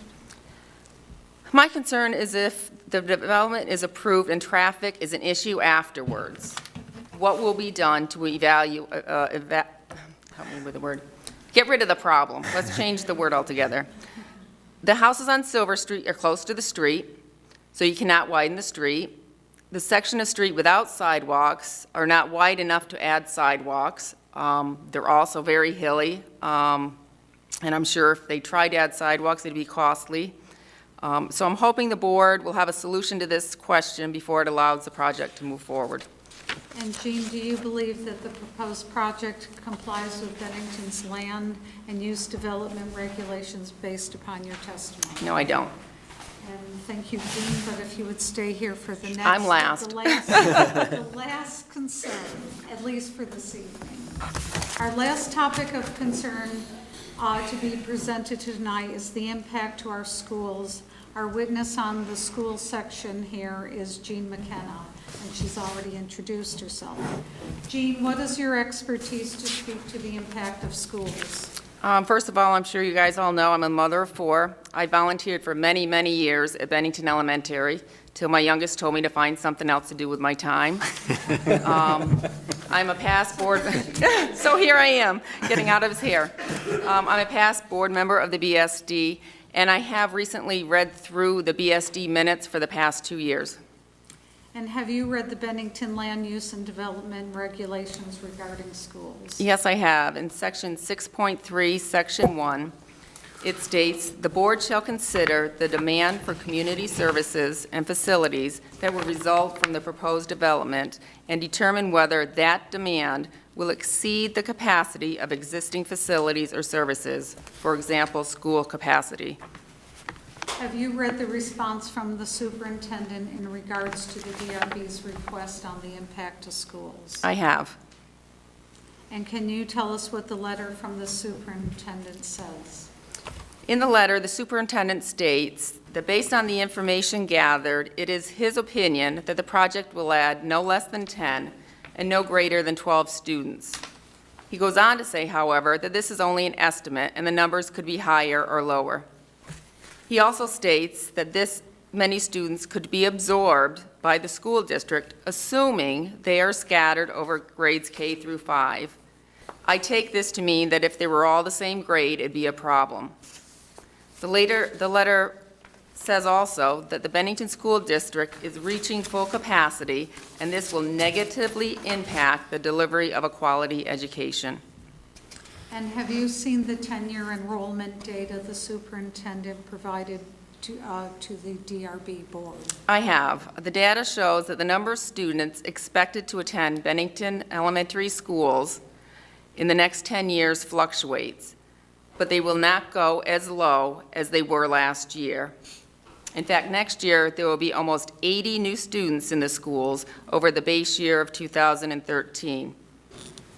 My concern is if the development is approved and traffic is an issue afterwards. What will be done to help me with the word, get rid of the problem. Let's change the word altogether. The houses on Silver Street are close to the street, so you cannot widen the street. The section of street without sidewalks are not wide enough to add sidewalks. They're also very hilly, and I'm sure if they tried to add sidewalks, it'd be costly. So I'm hoping the board will have a solution to this question before it allows the project to move forward. And Jean, do you believe that the proposed project complies with Bennington's land and use development regulations based upon your testimony? No, I don't. And thank you, Jean, but if you would stay here for the next. I'm last. The last concern, at least for this evening. Our last topic of concern to be presented tonight is the impact to our schools. Our witness on the school section here is Jean McKenna, and she's already introduced herself. Jean, what is your expertise to speak to the impact of schools? First of all, I'm sure you guys all know I'm a mother of 4. I volunteered for many, many years at Bennington Elementary till my youngest told me to find something else to do with my time. I'm a past board, so here I am, getting out of his hair. I'm a past board member of the BSD, and I have recently read through the BSD minutes for the past 2 years. And have you read the Bennington Land Use and Development Regulations regarding schools? Yes, I have. In Section 6.3, Section 1, it states, "The board shall consider the demand for community services and facilities that will result from the proposed development and determine whether that demand will exceed the capacity of existing facilities or services, for example, school capacity." Have you read the response from the superintendent in regards to the DRB's request on the impact to schools? I have. And can you tell us what the letter from the superintendent says? In the letter, the superintendent states that based on the information gathered, it is his opinion that the project will add no less than 10 and no greater than 12 students. He goes on to say, however, that this is only an estimate and the numbers could be higher or lower. He also states that this many students could be absorbed by the school district, assuming they are scattered over grades K through 5. I take this to mean that if they were all the same grade, it'd be a problem. The letter says also that the Bennington School District is reaching full capacity, and this will negatively impact the delivery of a quality education. And have you seen the 10-year enrollment data the superintendent provided to the DRB board? I have. The data shows that the number of students expected to attend Bennington Elementary schools in the next 10 years fluctuates, but they will not go as low as they were last year. In fact, next year, there will be almost 80 new students in the schools over the base year of 2013.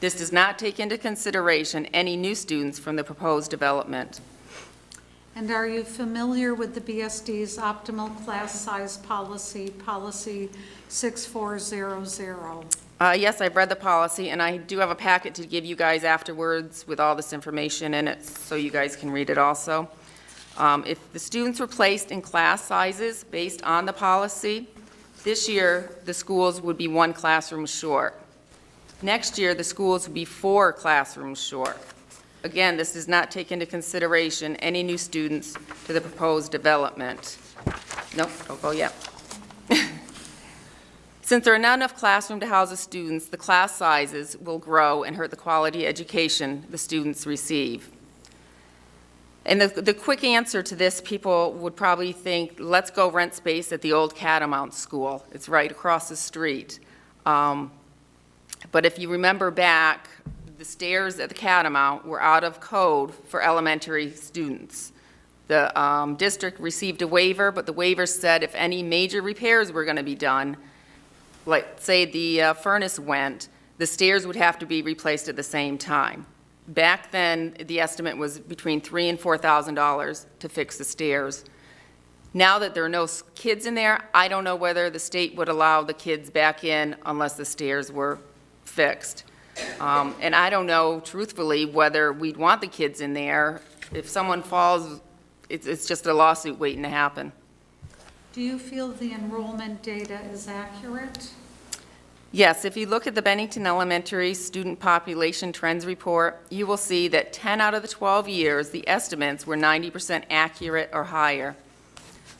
This does not take into consideration any new students from the proposed development. And are you familiar with the BSD's optimal class size policy, policy 6400? Yes, I've read the policy, and I do have a packet to give you guys afterwards with all this information in it, so you guys can read it also. If the students were placed in class sizes based on the policy, this year the schools would be 1 classroom short. Next year, the schools would be 4 classrooms short. Again, this does not take into consideration any new students to the proposed development. Nope, don't go yet. Since there are not enough classrooms to house the students, the class sizes will grow and hurt the quality education the students receive. And the quick answer to this, people would probably think, let's go rent space at the old Catamount School. It's right across the street. But if you remember back, the stairs at the Catamount were out of code for elementary students. The district received a waiver, but the waiver said if any major repairs were going to be done, like say the furnace went, the stairs would have to be replaced at the same time. Back then, the estimate was between $3,000 and $4,000 to fix the stairs. Now that there are no kids in there, I don't know whether the state would allow the kids back in unless the stairs were fixed. And I don't know, truthfully, whether we'd want the kids in there. If someone falls, it's just a lawsuit waiting to happen. Do you feel the enrollment data is accurate? Yes, if you look at the Bennington Elementary Student Population Trends Report, you will see that 10 out of the 12 years, the estimates were 90% accurate or higher.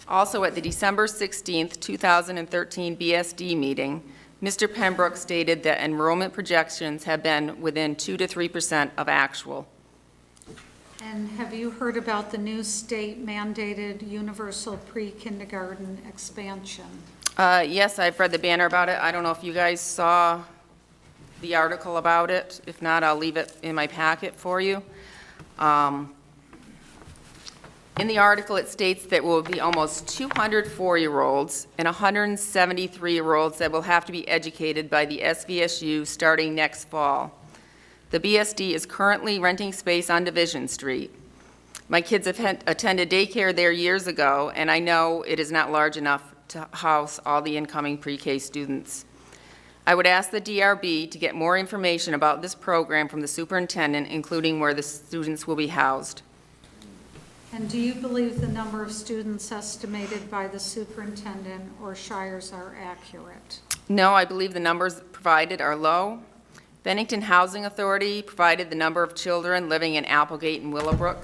Also, at the December 16th, 2013 BSD meeting, Mr. Pembroke stated that enrollment projections have been within 2 to 3% of actual. And have you heard about the new state mandated universal pre-kindergarten expansion? Yes, I've read the banner about it. I don't know if you guys saw the article about it. If not, I'll leave it in my packet for you. In the article, it states that will be almost 200 4-year-olds and 173-year-olds that will have to be educated by the SVSU starting next fall. The BSD is currently renting space on Division Street. My kids have attended daycare there years ago, and I know it is not large enough to house all the incoming pre-K students. I would ask the DRB to get more information about this program from the superintendent, including where the students will be housed. And do you believe the number of students estimated by the superintendent or Shires are accurate? No, I believe the numbers provided are low. Bennington Housing Authority provided the number of children living in Applegate and Willowbrook.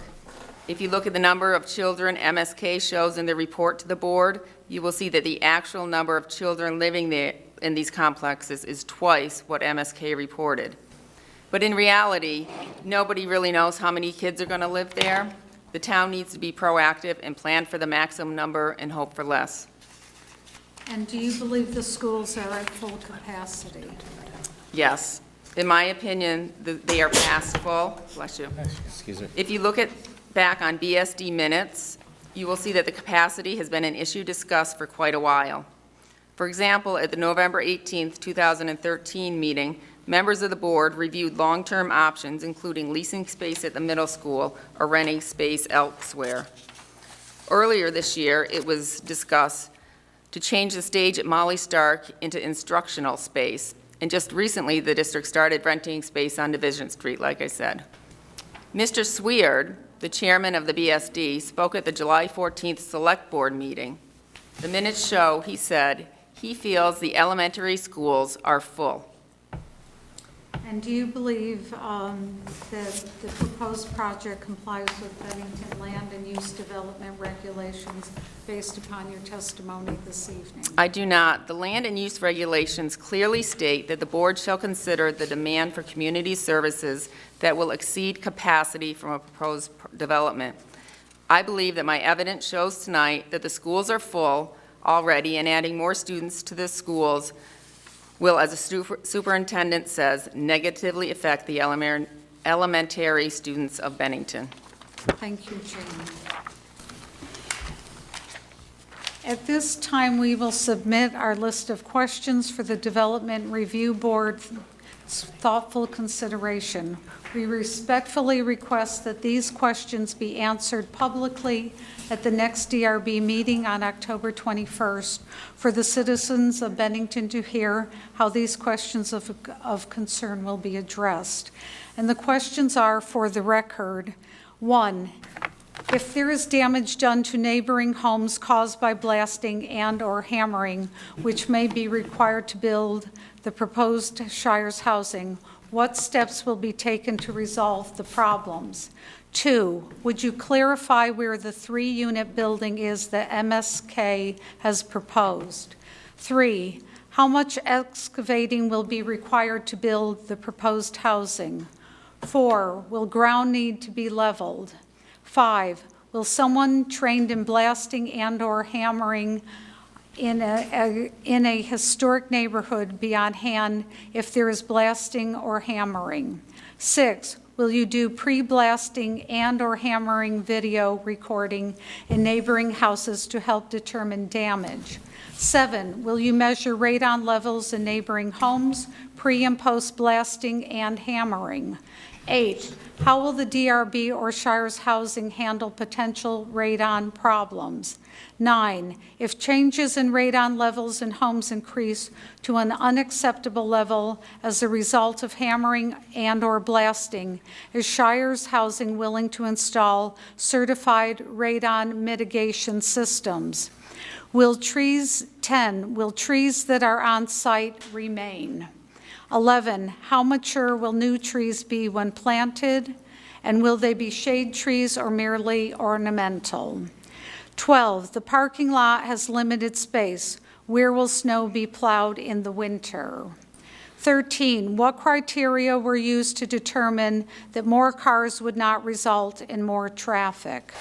If you look at the number of children MSK shows in the report to the board, you will see that the actual number of children living there in these complexes is twice what MSK reported. But in reality, nobody really knows how many kids are going to live there. The town needs to be proactive and plan for the maximum number and hope for less. And do you believe the schools are at full capacity? Yes. In my opinion, they are past full. Bless you. Excuse me. If you look back on BSD minutes, you will see that the capacity has been an issue discussed for quite a while. For example, at the November 18th, 2013 meeting, members of the board reviewed long-term options, including leasing space at the middle school or renting space elsewhere. Earlier this year, it was discussed to change the stage at Molly Stark into instructional space. And just recently, the district started renting space on Division Street, like I said. Mr. Sweard, the chairman of the BSD, spoke at the July 14th Select Board meeting. The minutes show he said he feels the elementary schools are full. And do you believe that the proposed project complies with Bennington land and use development regulations based upon your testimony this evening? I do not. The land and use regulations clearly state that the board shall consider the demand for community services that will exceed capacity from a proposed development. I believe that my evidence shows tonight that the schools are full already, and adding more students to the schools will, as the superintendent says, negatively affect the elementary students of Bennington. Thank you, Jane. At this time, we will submit our list of questions for the Development Review Board's thoughtful consideration. We respectfully request that these questions be answered publicly at the next DRB meeting on October 21st for the citizens of Bennington to hear how these questions of concern will be addressed. And the questions are, for the record, 1, if there is damage done to neighboring homes caused by blasting and/or hammering, which may be required to build the proposed Shires housing, what steps will be taken to resolve the problems? 2, would you clarify where the 3-unit building is that MSK has proposed? 3, how much excavating will be required to build the proposed housing? 4, will ground need to be leveled? 5, will someone trained in blasting and/or hammering in a historic neighborhood be on hand if there is blasting or hammering? 6, will you do pre-blasting and/or hammering video recording in neighboring houses to help determine damage? 7, will you measure radon levels in neighboring homes, pre- and post-blasting and hammering? 8, how will the DRB or Shires Housing handle potential radon problems? 9, if changes in radon levels in homes increase to an unacceptable level as a result of hammering and/or blasting, is Shires Housing willing to install certified radon mitigation systems? 10, will trees that are on site remain? 11, how mature will new trees be when planted, and will they be shade trees or merely ornamental? 12, the parking lot has limited space. Where will snow be plowed in the winter? 13, what criteria were used to determine that more cars would not result in more traffic?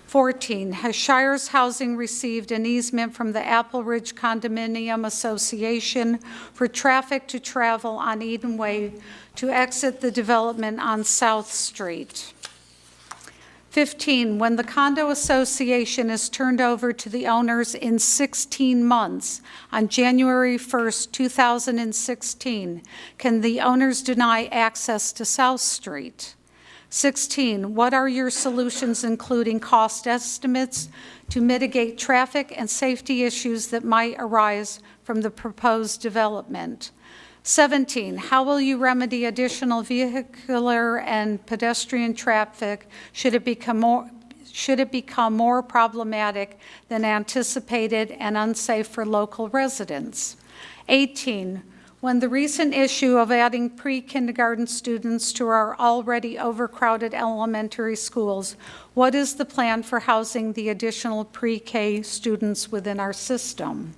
14, has Shires Housing received an easement from the Apple Ridge Condominium Association for traffic to travel on Eden Way to exit the development on South Street? 15, when the condo association is turned over to the owners in 16 months, on January 1st, 2016, can the owners deny access to South Street? 16, what are your solutions, including cost estimates, to mitigate traffic and safety issues that might arise from the proposed development? 17, how will you remedy additional vehicular and pedestrian traffic should it become more problematic than anticipated and unsafe for local residents? 18, when the recent issue of adding pre-kindergarten students to our already overcrowded elementary schools, what is the plan for housing the additional pre-K students within our system?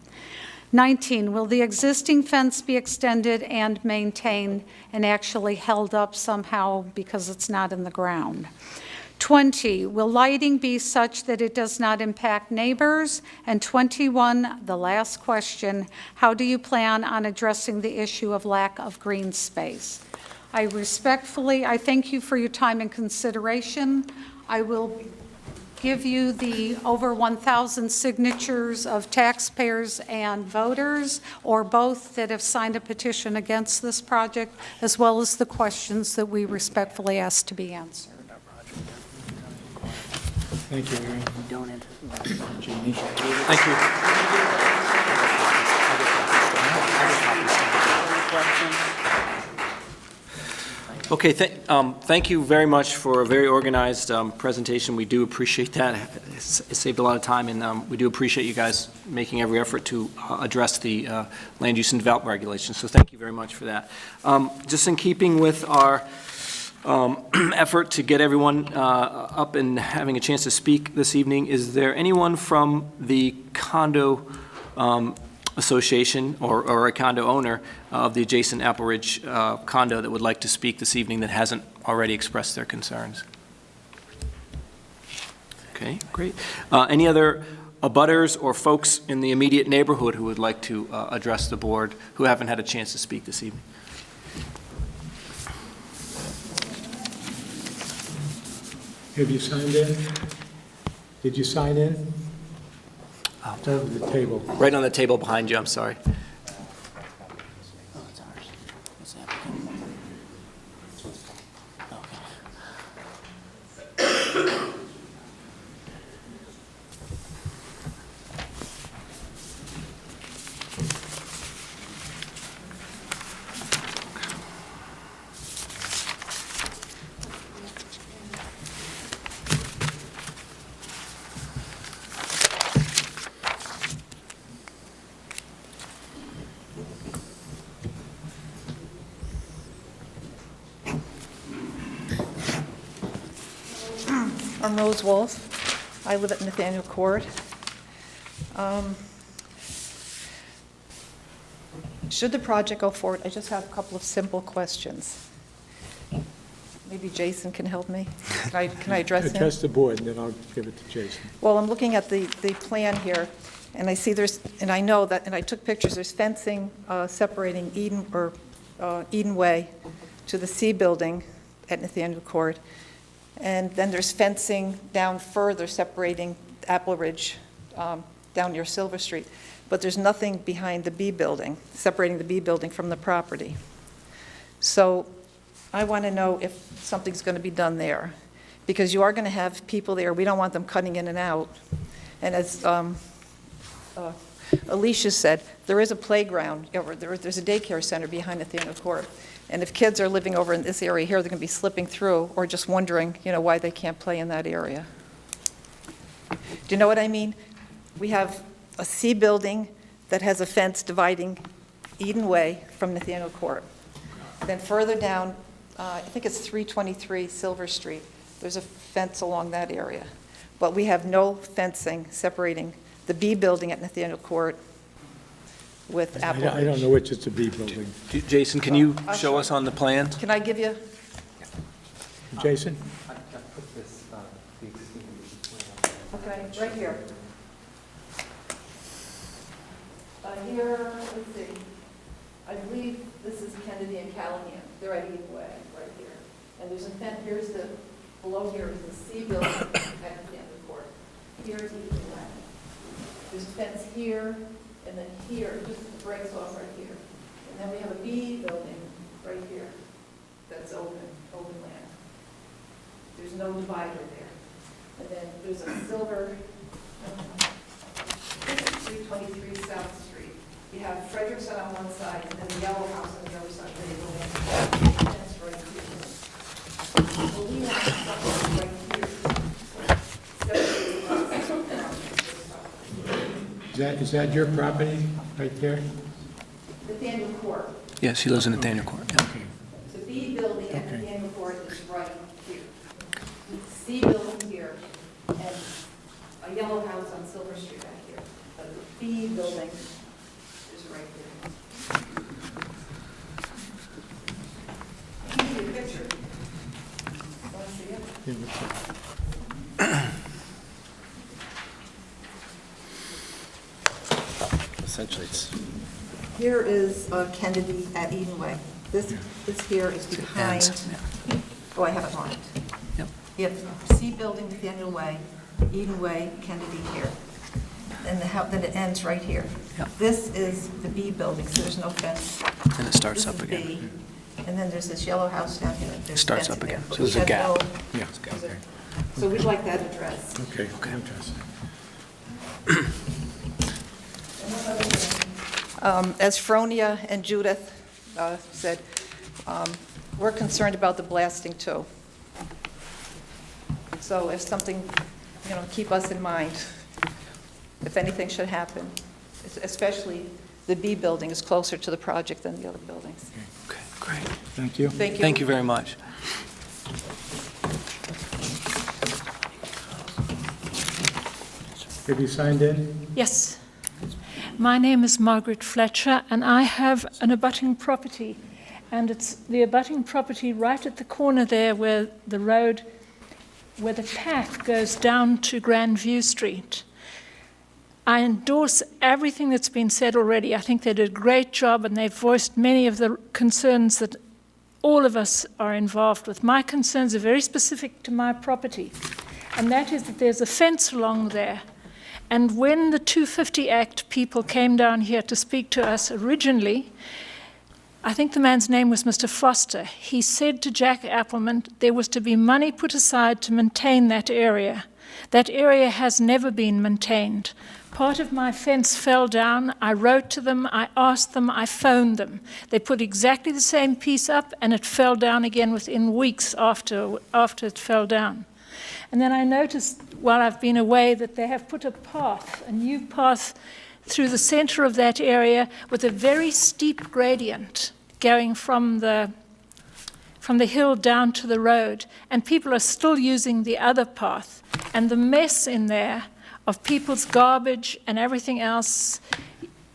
19, will the existing fence be extended and maintained and actually held up somehow because it's not in the ground? 20, will lighting be such that it does not impact neighbors? And 21, the last question, how do you plan on addressing the issue of lack of green space? I thank you for your time and consideration. I will give you the over 1,000 signatures of taxpayers and voters, or both, that have signed a petition against this project, as well as the questions that we respectfully ask to be answered. Thank you, Aaron. Thank you. Okay, thank you very much for a very organized presentation. We do appreciate that. It saved a lot of time, and we do appreciate you guys making every effort to address the land use and development regulations. So thank you very much for that. Just in keeping with our effort to get everyone up and having a chance to speak this evening, is there anyone from the condo association or a condo owner of the adjacent Apple Ridge condo that would like to speak this evening that hasn't already expressed their concerns? Okay, great. Any other abutters or folks in the immediate neighborhood who would like to address the board who haven't had a chance to speak this evening? Have you signed in? Did you sign in? It's over the table. Right on the table behind you, I'm sorry. I'm Rose Wolf. I live at Nathaniel Court. Should the project go forward, I just have a couple of simple questions. Maybe Jason can help me. Can I address him? Address the board, and then I'll give it to Jason. Well, I'm looking at the plan here, and I see and I know that, and I took pictures, there's fencing separating Eden Way to the C building at Nathaniel Court. And then there's fencing down further separating Apple Ridge down near Silver Street. But there's nothing behind the B building, separating the B building from the property. So I want to know if something's going to be done there, because you are going to have people there. We don't want them cutting in and out. And as Alicia said, there is a playground, there's a daycare center behind Nathaniel Court. And if kids are living over in this area here, they're going to be slipping through or just wondering, why they can't play in that area. Do you know what I mean? We have a C building that has a fence dividing Eden Way from Nathaniel Court. Then further down, I think it's 323 Silver Street, there's a fence along that area. But we have no fencing separating the B building at Nathaniel Court with Apple Ridge. I don't know which is the B building. Jason, can you show us on the plan? Can I give you? Jason? Okay, right here. Here, let's see. I believe this is Kennedy and Callahan. They're at Eden Way, right here. And there's a fence, below here is the C building at Nathaniel Court. Here's Eden Way. There's a fence here, and then here, it just breaks off right here. And then we have a B building right here that's open land. There's no divider there. And then there's a silver, 323 South Street. You have Frederickson on one side, and then the yellow house on the other side, where you go in. That's right here. So we want something right here. Is that your property right there? Nathaniel Court. Yes, he lives in Nathaniel Court, yeah. The B building at Nathaniel Court is right here. C building here, and a yellow house on Silver Street back here. But the B building is right here. I'll give you a picture. Want to see it? Essentially, it's Here is Kennedy at Edenway. This here is behind, oh, I have it marked. Yep. You have C building, Nathaniel Way, Edenway, Kennedy here. And then it ends right here. Yep. This is the B building, so there's no fence. And it starts This up is again. B. And then there's this yellow house down here. There's Starts fence up in there, again. but So there's we a have gap. no- Yeah. So we'd like that addressed. Okay, interesting. As Fronia and Judith said, we're concerned about the blasting too. So if something, keep us in mind, if anything should happen, especially the B building is closer to the project than the other buildings. Okay, great. Thank you. Thank you. Thank you very much. Have you signed in? Yes. My name is Margaret Fletcher, and I have an abutting property. And it's the abutting property right at the corner there where the road, where the path goes down to Grandview Street. I endorse everything that's been said already. I think they did a great job, and they've voiced many of the concerns that all of us are involved with. My concerns are very specific to my property, and that is that there's a fence along there. And when the 250 Act people came down here to speak to us originally, I think the man's name was Mr. Foster. He said to Jack Appleman there was to be money put aside to maintain that area. That area has never been maintained. Part of my fence fell down. I wrote to them, I asked them, I phoned them. They put exactly the same piece up, and it fell down again within weeks after it fell down. And then I noticed while I've been away that they have put a path, a new path through the center of that area with a very steep gradient going from the hill down to the road. And people are still using the other path. And the mess in there of people's garbage and everything else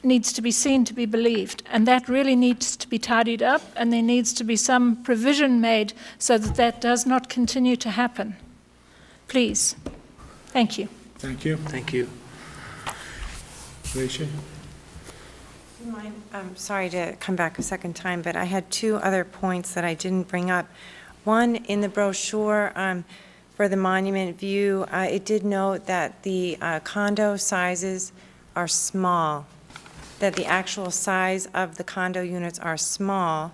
needs to be seen to be believed. And that really needs to be tidied up, and there needs to be some provision made so that that does not continue to happen. Please. Thank you. Thank you. Thank you. Alicia? I'm sorry to come back a second time, but I had two other points that I didn't bring up. One, in the brochure for the monument view, it did note that the condo sizes are small, that the actual size of the condo units are small,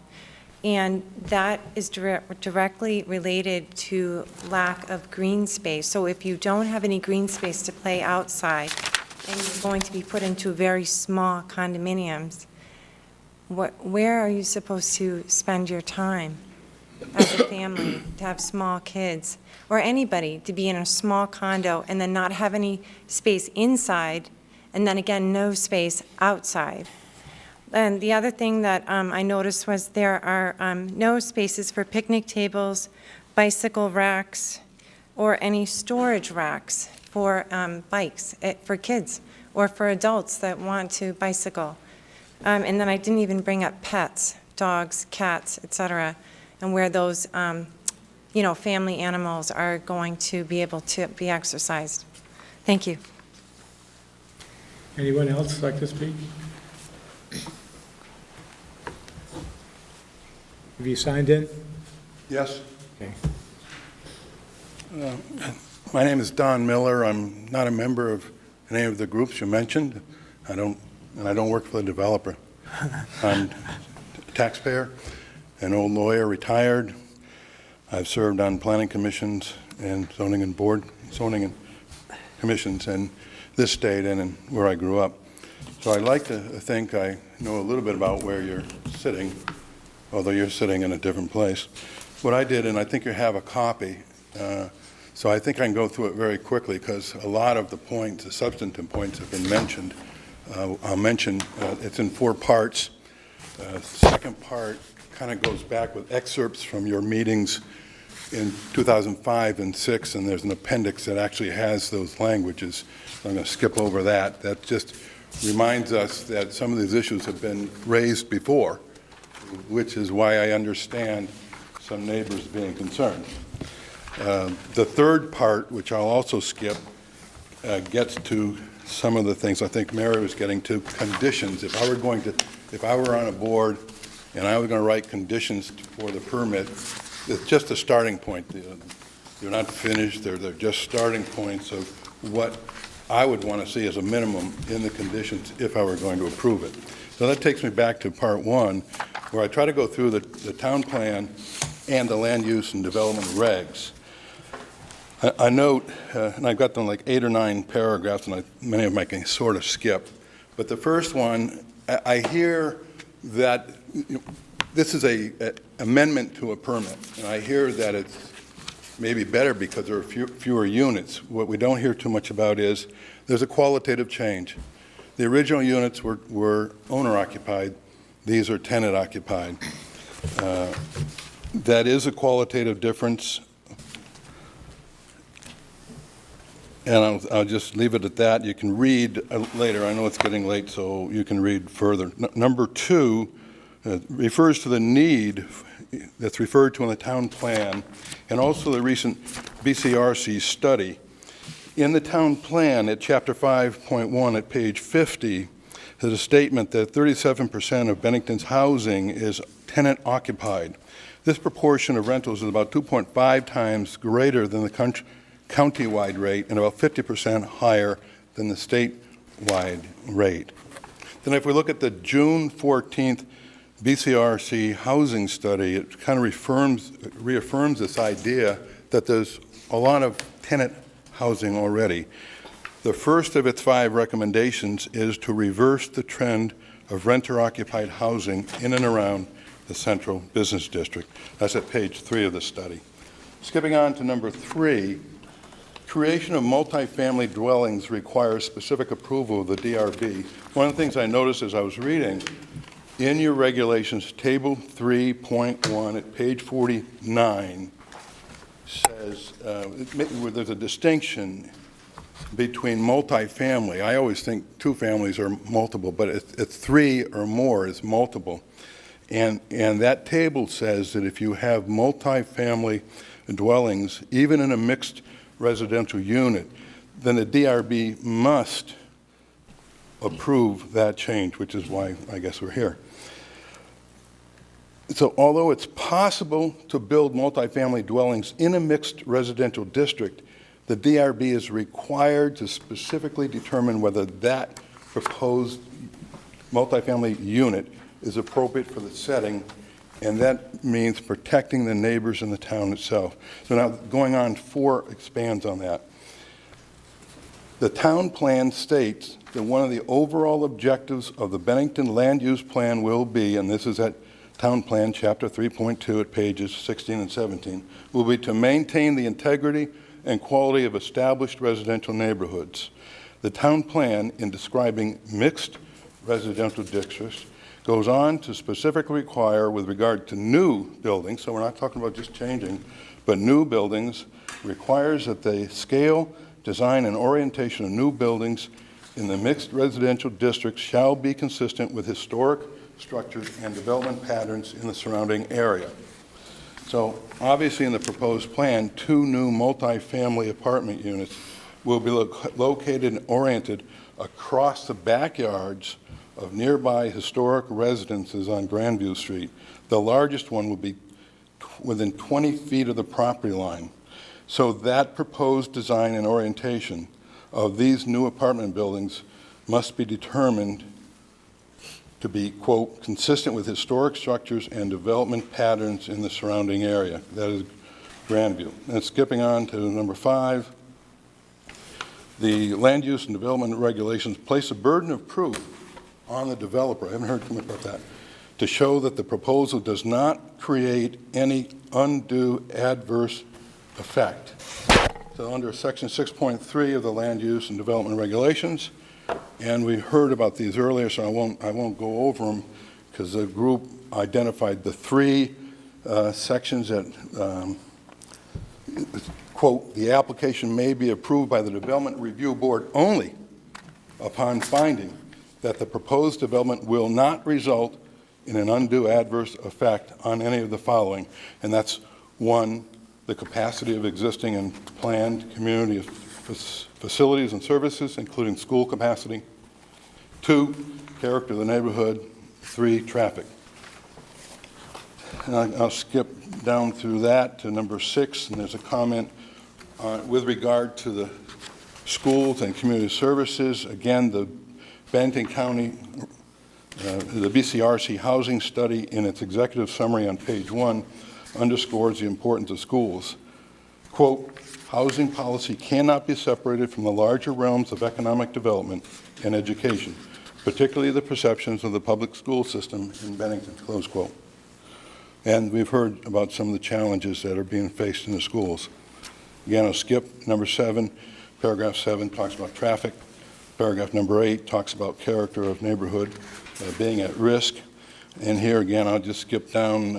and that is directly related to lack of green space. So if you don't have any green space to play outside, and you're going to be put into very small condominiums, where are you supposed to spend your time as a family, to have small kids, or anybody to be in a small condo and then not have any space inside, and then again, no space outside? And the other thing that I noticed was there are no spaces for picnic tables, bicycle racks, or any storage racks for bikes, for kids, or for adults that want to bicycle. And then I didn't even bring up pets, dogs, cats, etc., and where those, family animals are going to be able to be exercised. Thank you. Anyone else like to speak? Have you signed in? Yes. Okay. My name is Don Miller. I'm not a member of any of the groups you mentioned. I don't work for the developer. I'm a taxpayer, an old lawyer, retired. I've served on planning commissions and zoning and commissions in this state and in where I grew up. So I'd like to think I know a little bit about where you're sitting, although you're sitting in a different place. What I did, and I think you have a copy, so I think I can go through it very quickly because a lot of the points, the substantive points have been mentioned. I'll mention it's in 4 parts. Second part kind of goes back with excerpts from your meetings in 2005 and 6, and there's an appendix that actually has those languages. So I'm going to skip over that. That just reminds us that some of these issues have been raised before, which is why I understand some neighbors being concerned. The third part, which I'll also skip, gets to some of the things I think Mary was getting to, conditions. If I were on a board and I was going to write conditions for the permit, it's just a starting point. They're not finished. They're just starting points of what I would want to see as a minimum in the conditions if I were going to approve it. So that takes me back to part 1, where I try to go through the town plan and the land use and development regs. I note, and I've got them like 8 or 9 paragraphs, and many of them I can sort of skip. But the first one, I hear that this is a amendment to a permit, and I hear that it's maybe better because there are fewer units. What we don't hear too much about is there's a qualitative change. The original units were owner-occupied. These are tenant-occupied. That is a qualitative difference, and I'll just leave it at that. You can read later. I know it's getting late, so you can read further. Number 2 refers to the need that's referred to in the town plan and also the recent BCRC study. In the town plan at chapter 5.1 at page 50, there's a statement that 37% of Bennington's housing is tenant occupied. This proportion of rentals is about 2.5 times greater than the county-wide rate and about 50% higher than the statewide rate. Then if we look at the June 14th BCRC housing study, it kind of reaffirms this idea that there's a lot of tenant housing already. The first of its 5 recommendations is to reverse the trend of renter-occupied housing in and around the central business district. That's at page 3 of the study. Skipping on to number 3, creation of multifamily dwellings requires specific approval of the DRB. One of the things I noticed as I was reading, in your regulations, table 3.1 at page 49 says there's a distinction between multifamily. I always think 2 families are multiple, but it's 3 or more is multiple. And that table says that if you have multifamily dwellings, even in a mixed residential unit, then the DRB must approve that change, which is why I guess we're here. So although it's possible to build multifamily dwellings in a mixed residential district, the DRB is required to specifically determine whether that proposed multifamily unit is appropriate for the setting, and that means protecting the neighbors in the town itself. So now going on 4 expands on that. The town plan states that one of the overall objectives of the Bennington land use plan will be, and this is at Town Plan, Chapter 3.2 at pages 16 and 17, will be to maintain the integrity and quality of established residential neighborhoods. The town plan, in describing mixed residential districts, goes on to specifically require, with regard to new buildings, so we're not talking about just changing, but new buildings, requires that the scale, design, and orientation of new buildings in the mixed residential districts shall be consistent with historic structures and development patterns in the surrounding area. So obviously in the proposed plan, 2 new multifamily apartment units will be located and oriented across the backyards of nearby historic residences on Grandview Street. The largest one will be within 20 feet of the property line. So that proposed design and orientation of these new apartment buildings must be determined to be, quote, consistent with historic structures and development patterns in the surrounding area. That is Grandview. And skipping on to number 5, the land use and development regulations place a burden of proof on the developer, I haven't heard too much about that, to show that the proposal does not create any undue adverse effect. So under Section 6.3 of the Land Use and Development Regulations, and we heard about these earlier, so I won't go over them, because the group identified the three sections that, quote, the application may be approved by the Development Review Board only upon finding that the proposed development will not result in an undue adverse effect on any of the following. And that's one, the capacity of existing and planned community facilities and services, including school capacity. 2, character of the neighborhood. 3, traffic. And I'll skip down through that to number 6, and there's a comment with regard to the schools and community services. Again, the Bennington County, the BCRC housing study in its executive summary on page 1 underscores the importance of schools. Quote, housing policy cannot be separated from the larger realms of economic development and education, particularly the perceptions of the public school system in Bennington, close quote. And we've heard about some of the challenges that are being faced in the schools. Again, I'll skip number 7. Paragraph 7 talks about traffic. Paragraph number 8 talks about character of neighborhood being at risk. And here again, I'll just skip down,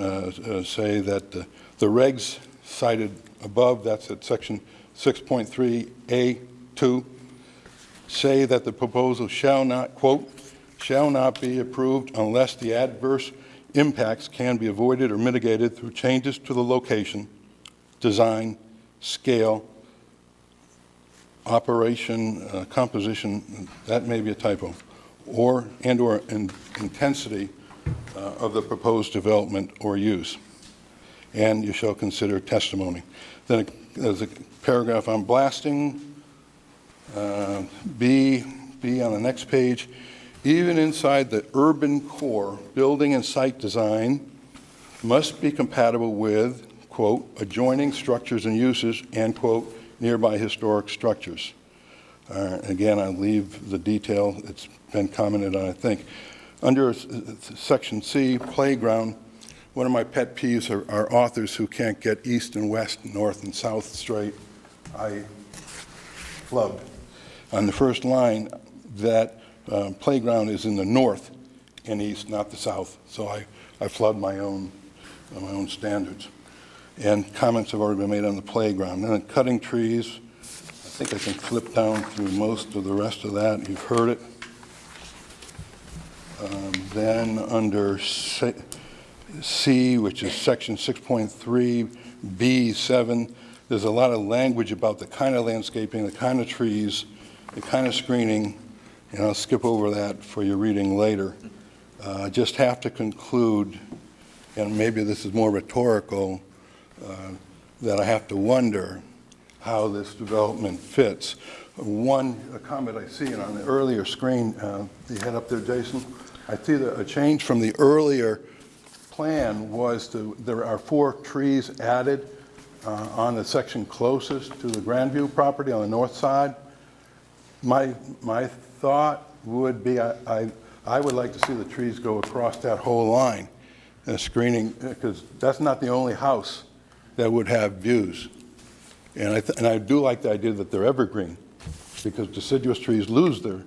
say that the regs cited above, that's at section 6.3A2, say that the proposal shall not, quote, shall not be approved unless the adverse impacts can be avoided or mitigated through changes to the location, design, scale, operation, composition, that may be a typo, or intensity of the proposed development or use. And you shall consider testimony. Then there's a paragraph on blasting, B on the next page. Even inside the urban core, building and site design must be compatible with, quote, adjoining structures and uses, and, quote, nearby historic structures. Again, I'll leave the detail. It's been commented on, I think. Under Section C, playground, one of my pet peeves are authors who can't get east and west, north and south straight. I flubbed. On the first line, that playground is in the north and east, not the south. So I flubbed my own standards. And comments have already been made on the playground. And then cutting trees, I think I can flip down through most of the rest of that. You've heard it. Then under C, which is section 6.3B7, there's a lot of language about the kind of landscaping, the kind of trees, the kind of screening, and I'll skip over that for your reading later. I just have to conclude, and maybe this is more rhetorical, that I have to wonder how this development fits. One comment I see on the earlier screen, you had up there, Jason, I see that a change from the earlier plan was there are 4 trees added on the section closest to the Grandview property on the north side. My thought would be I would like to see the trees go across that whole line, screening, because that's not the only house that would have views. And I do like the idea that they're evergreen, because deciduous trees lose their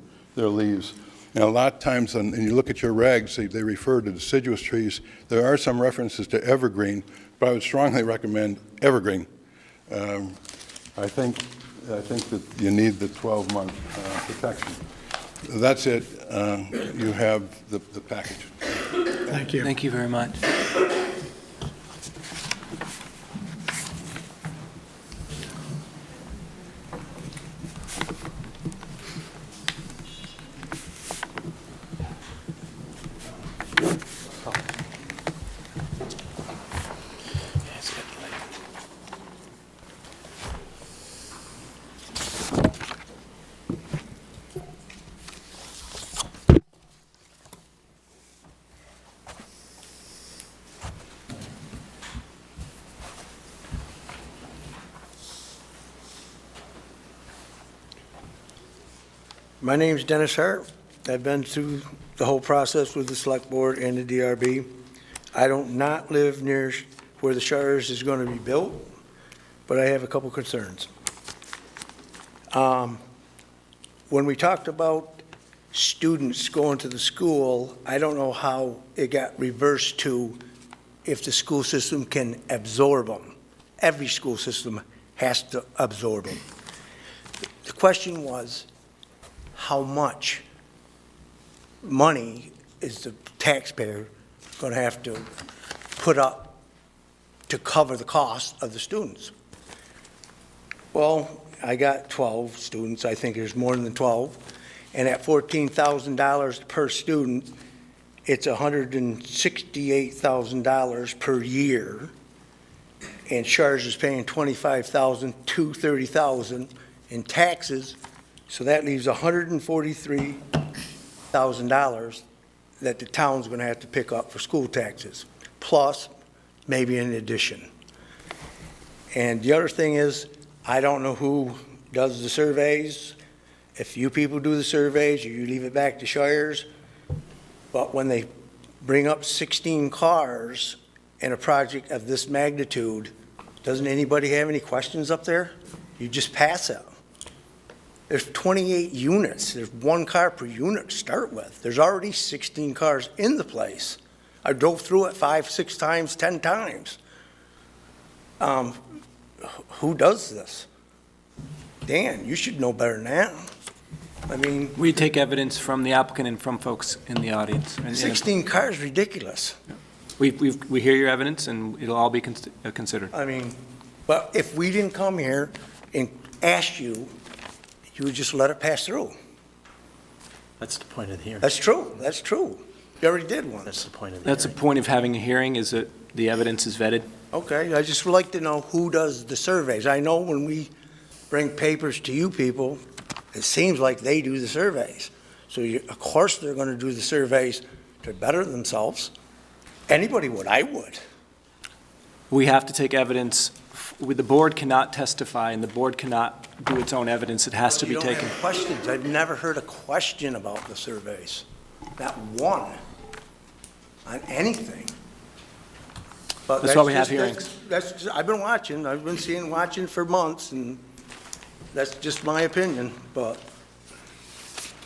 leaves. And a lot of times, and you look at your regs, they refer to deciduous trees. There are some references to evergreen, but I would strongly recommend evergreen. I think that you need the 12-month protection. That's it. You have the package. Thank you. Thank you very much. My name's Dennis Hart. I've been through the whole process with the select board and the DRB. I don't not live near where the Shires is going to be built, but I have a couple concerns. When we talked about students going to the school, I don't know how it got reversed to if the school system can absorb them. Every school system has to absorb them. The question was, how much money is the taxpayer going to have to put up to cover the cost of the students? Well, I got 12 students. I think there's more than 12. And at $14,000 per student, it's $168,000 per year. And Shires is paying $25,000 to $30,000 in taxes. So that leaves $143,000 that the town's going to have to pick up for school taxes, plus maybe an addition. And the other thing is, I don't know who does the surveys. If you people do the surveys, you leave it back to Shires. But when they bring up 16 cars in a project of this magnitude, doesn't anybody have any questions up there? You just pass it. There's 28 units. There's one car per unit to start with. There's already 16 cars in the place. I drove through it 5, 6 times, 10 times. Who does this? Dan, you should know better than that. I mean, We take evidence from the applicant and from folks in the audience. And 16 cars, ridiculous. we hear your evidence, and it'll all be considered. I mean, but if we didn't come here and ask you, you would just let it pass through. That's the point of the hearing. That's true. That's true. You already did one. That's the point of the That's the point of having a hearing, is that the evidence is vetted. Okay, I just would like to know who does the surveys. I know when we bring papers to you people, it seems like they do the surveys. So of course they're going to do the surveys to better themselves. Anybody would, I would. We have to take evidence. The board cannot testify, and the board cannot do its own evidence. It has to be You don't taken. have questions. I've never heard a question about the surveys. Not one on anything. But That's why we have just- hearings. I've been watching. I've been watching for months, and that's just my opinion. But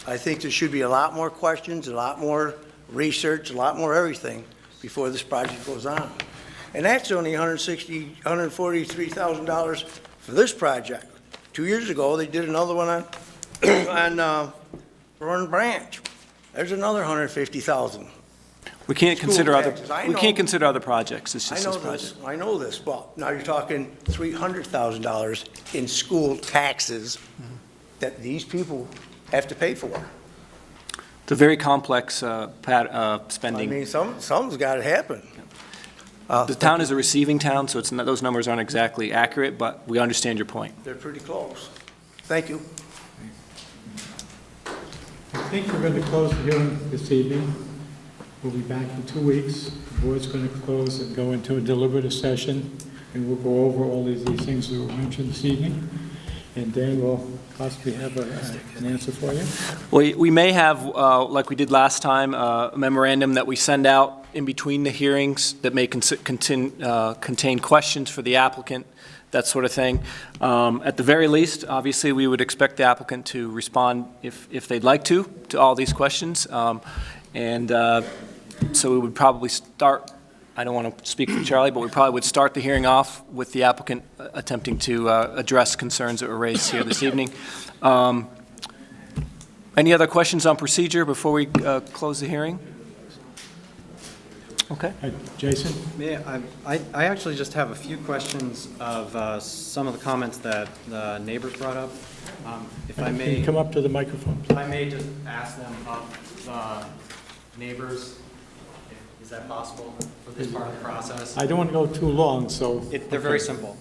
I think there should be a lot more questions, a lot more research, a lot more everything before this project goes on. And that's only $143,000 for this project. 2 years ago, they did another one on Roaring Branch. There's another $150,000. We can't School consider other, taxes. I we know. can't consider other projects. It's I just know this project. this, I know this, but now you're talking $300,000 in school taxes that these people have to pay for. It's a very complex I spending. mean, something's got to happen. The town is a receiving town, so it's not, those numbers aren't exactly accurate, but we understand your point. They're pretty close. Thank you. I think we're going to close the hearing this evening. We'll be back in 2 weeks. The board's going to close and go into a deliberative session, and we'll go over all these things that were mentioned this evening. And Dan will possibly have an answer for you. We may have, like we did last time, a memorandum that we send out in between the hearings that may contain questions for the applicant, that sort of thing. At the very least, obviously, we would expect the applicant to respond if they'd like to all these questions. So we would probably start, I don't want to speak for Charlie, but we probably would start the hearing off with the applicant attempting to address concerns that were raised here this evening. Any other questions on procedure before we close the hearing? Okay. Jason? I actually just have a few questions of some of the comments that the neighbors brought up. If I Can may, you come up to the microphone? if I may just ask them of the neighbors, is that possible for this part of the process? I don't want to go too long, so. They're very simple.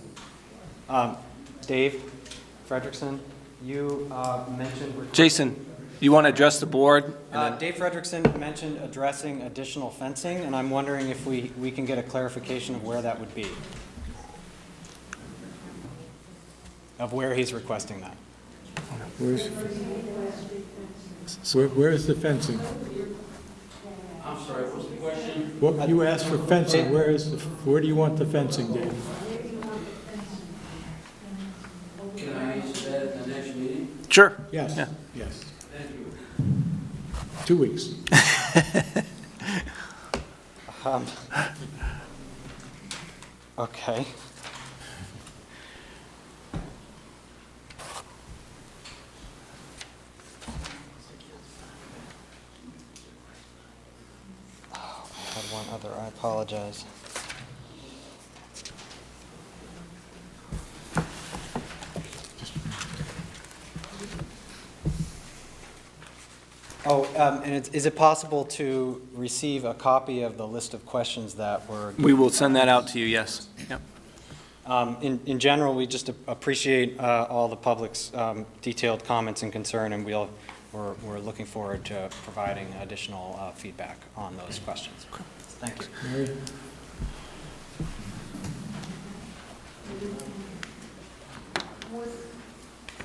Dave Frederickson, you mentioned. Jason, you want to address the board? Dave Frederickson mentioned addressing additional fencing, and I'm wondering if we can get a clarification of where that would be. Of where he's requesting that. Where is the fencing? I'm sorry, what's the question? Well, you asked for fencing. Where do you want the fencing, Dave? Can I answer that at the next meeting? Sure. Yes, Yeah. yes. Thank you. 2 weeks. Okay. Oh, I had one other, I apologize. Oh, and is it possible to receive a copy of the list of questions that were? We will send that out to you, yes. Yep. In general, we just appreciate all the public's detailed comments and concern, and we're looking forward to providing additional feedback on those questions. Thank you. Mary?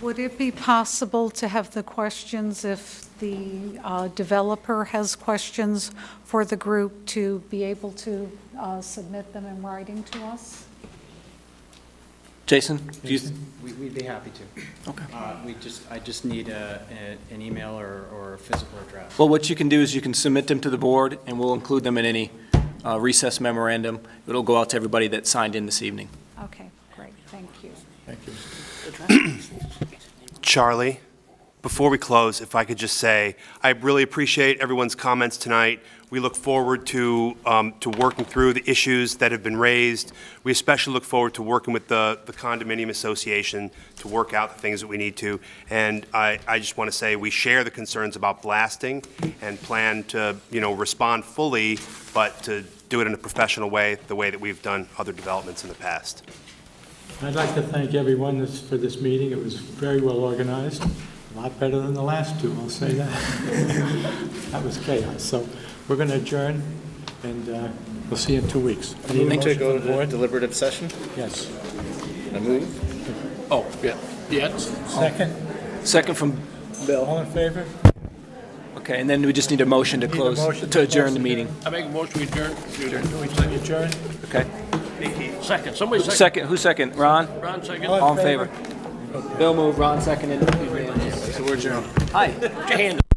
Would it be possible to have the questions, if the developer has questions for the group, to be able to submit them in writing to us? Jason? We'd be happy to. Okay. I just need an email or a physical address. Well, what you can do is you can submit them to the board, and we'll include them in any recess memorandum. It'll go out to everybody that signed in this evening. Okay, great, thank you. Thank you. Charlie, before we close, if I could just say, I really appreciate everyone's comments tonight. We look forward to working through the issues that have been raised. We especially look forward to working with the condominium association to work out the things that we need to. And I just want to say we share the concerns about blasting and plan to, respond fully, but to do it in a professional way, the way that we've done other developments in the past. I'd like to thank everyone for this meeting. It was very well organized, a lot better than the last two, I'll say that. That was chaos. So we're going to adjourn, and we'll see you in 2 weeks. I move to go to the deliberative session. Yes. I move. Oh, yeah. Yes. Second? Second from Bill. All in favor? Okay, and then we just need a motion to close, to adjourn the meeting. I make a motion to adjourn. Adjourn? Okay. Second, somebody second. Second, who's second? Ron? Ron second. All in favor? Bill moved, Ron seconded. So we're adjourned. Hi. Put your hand up.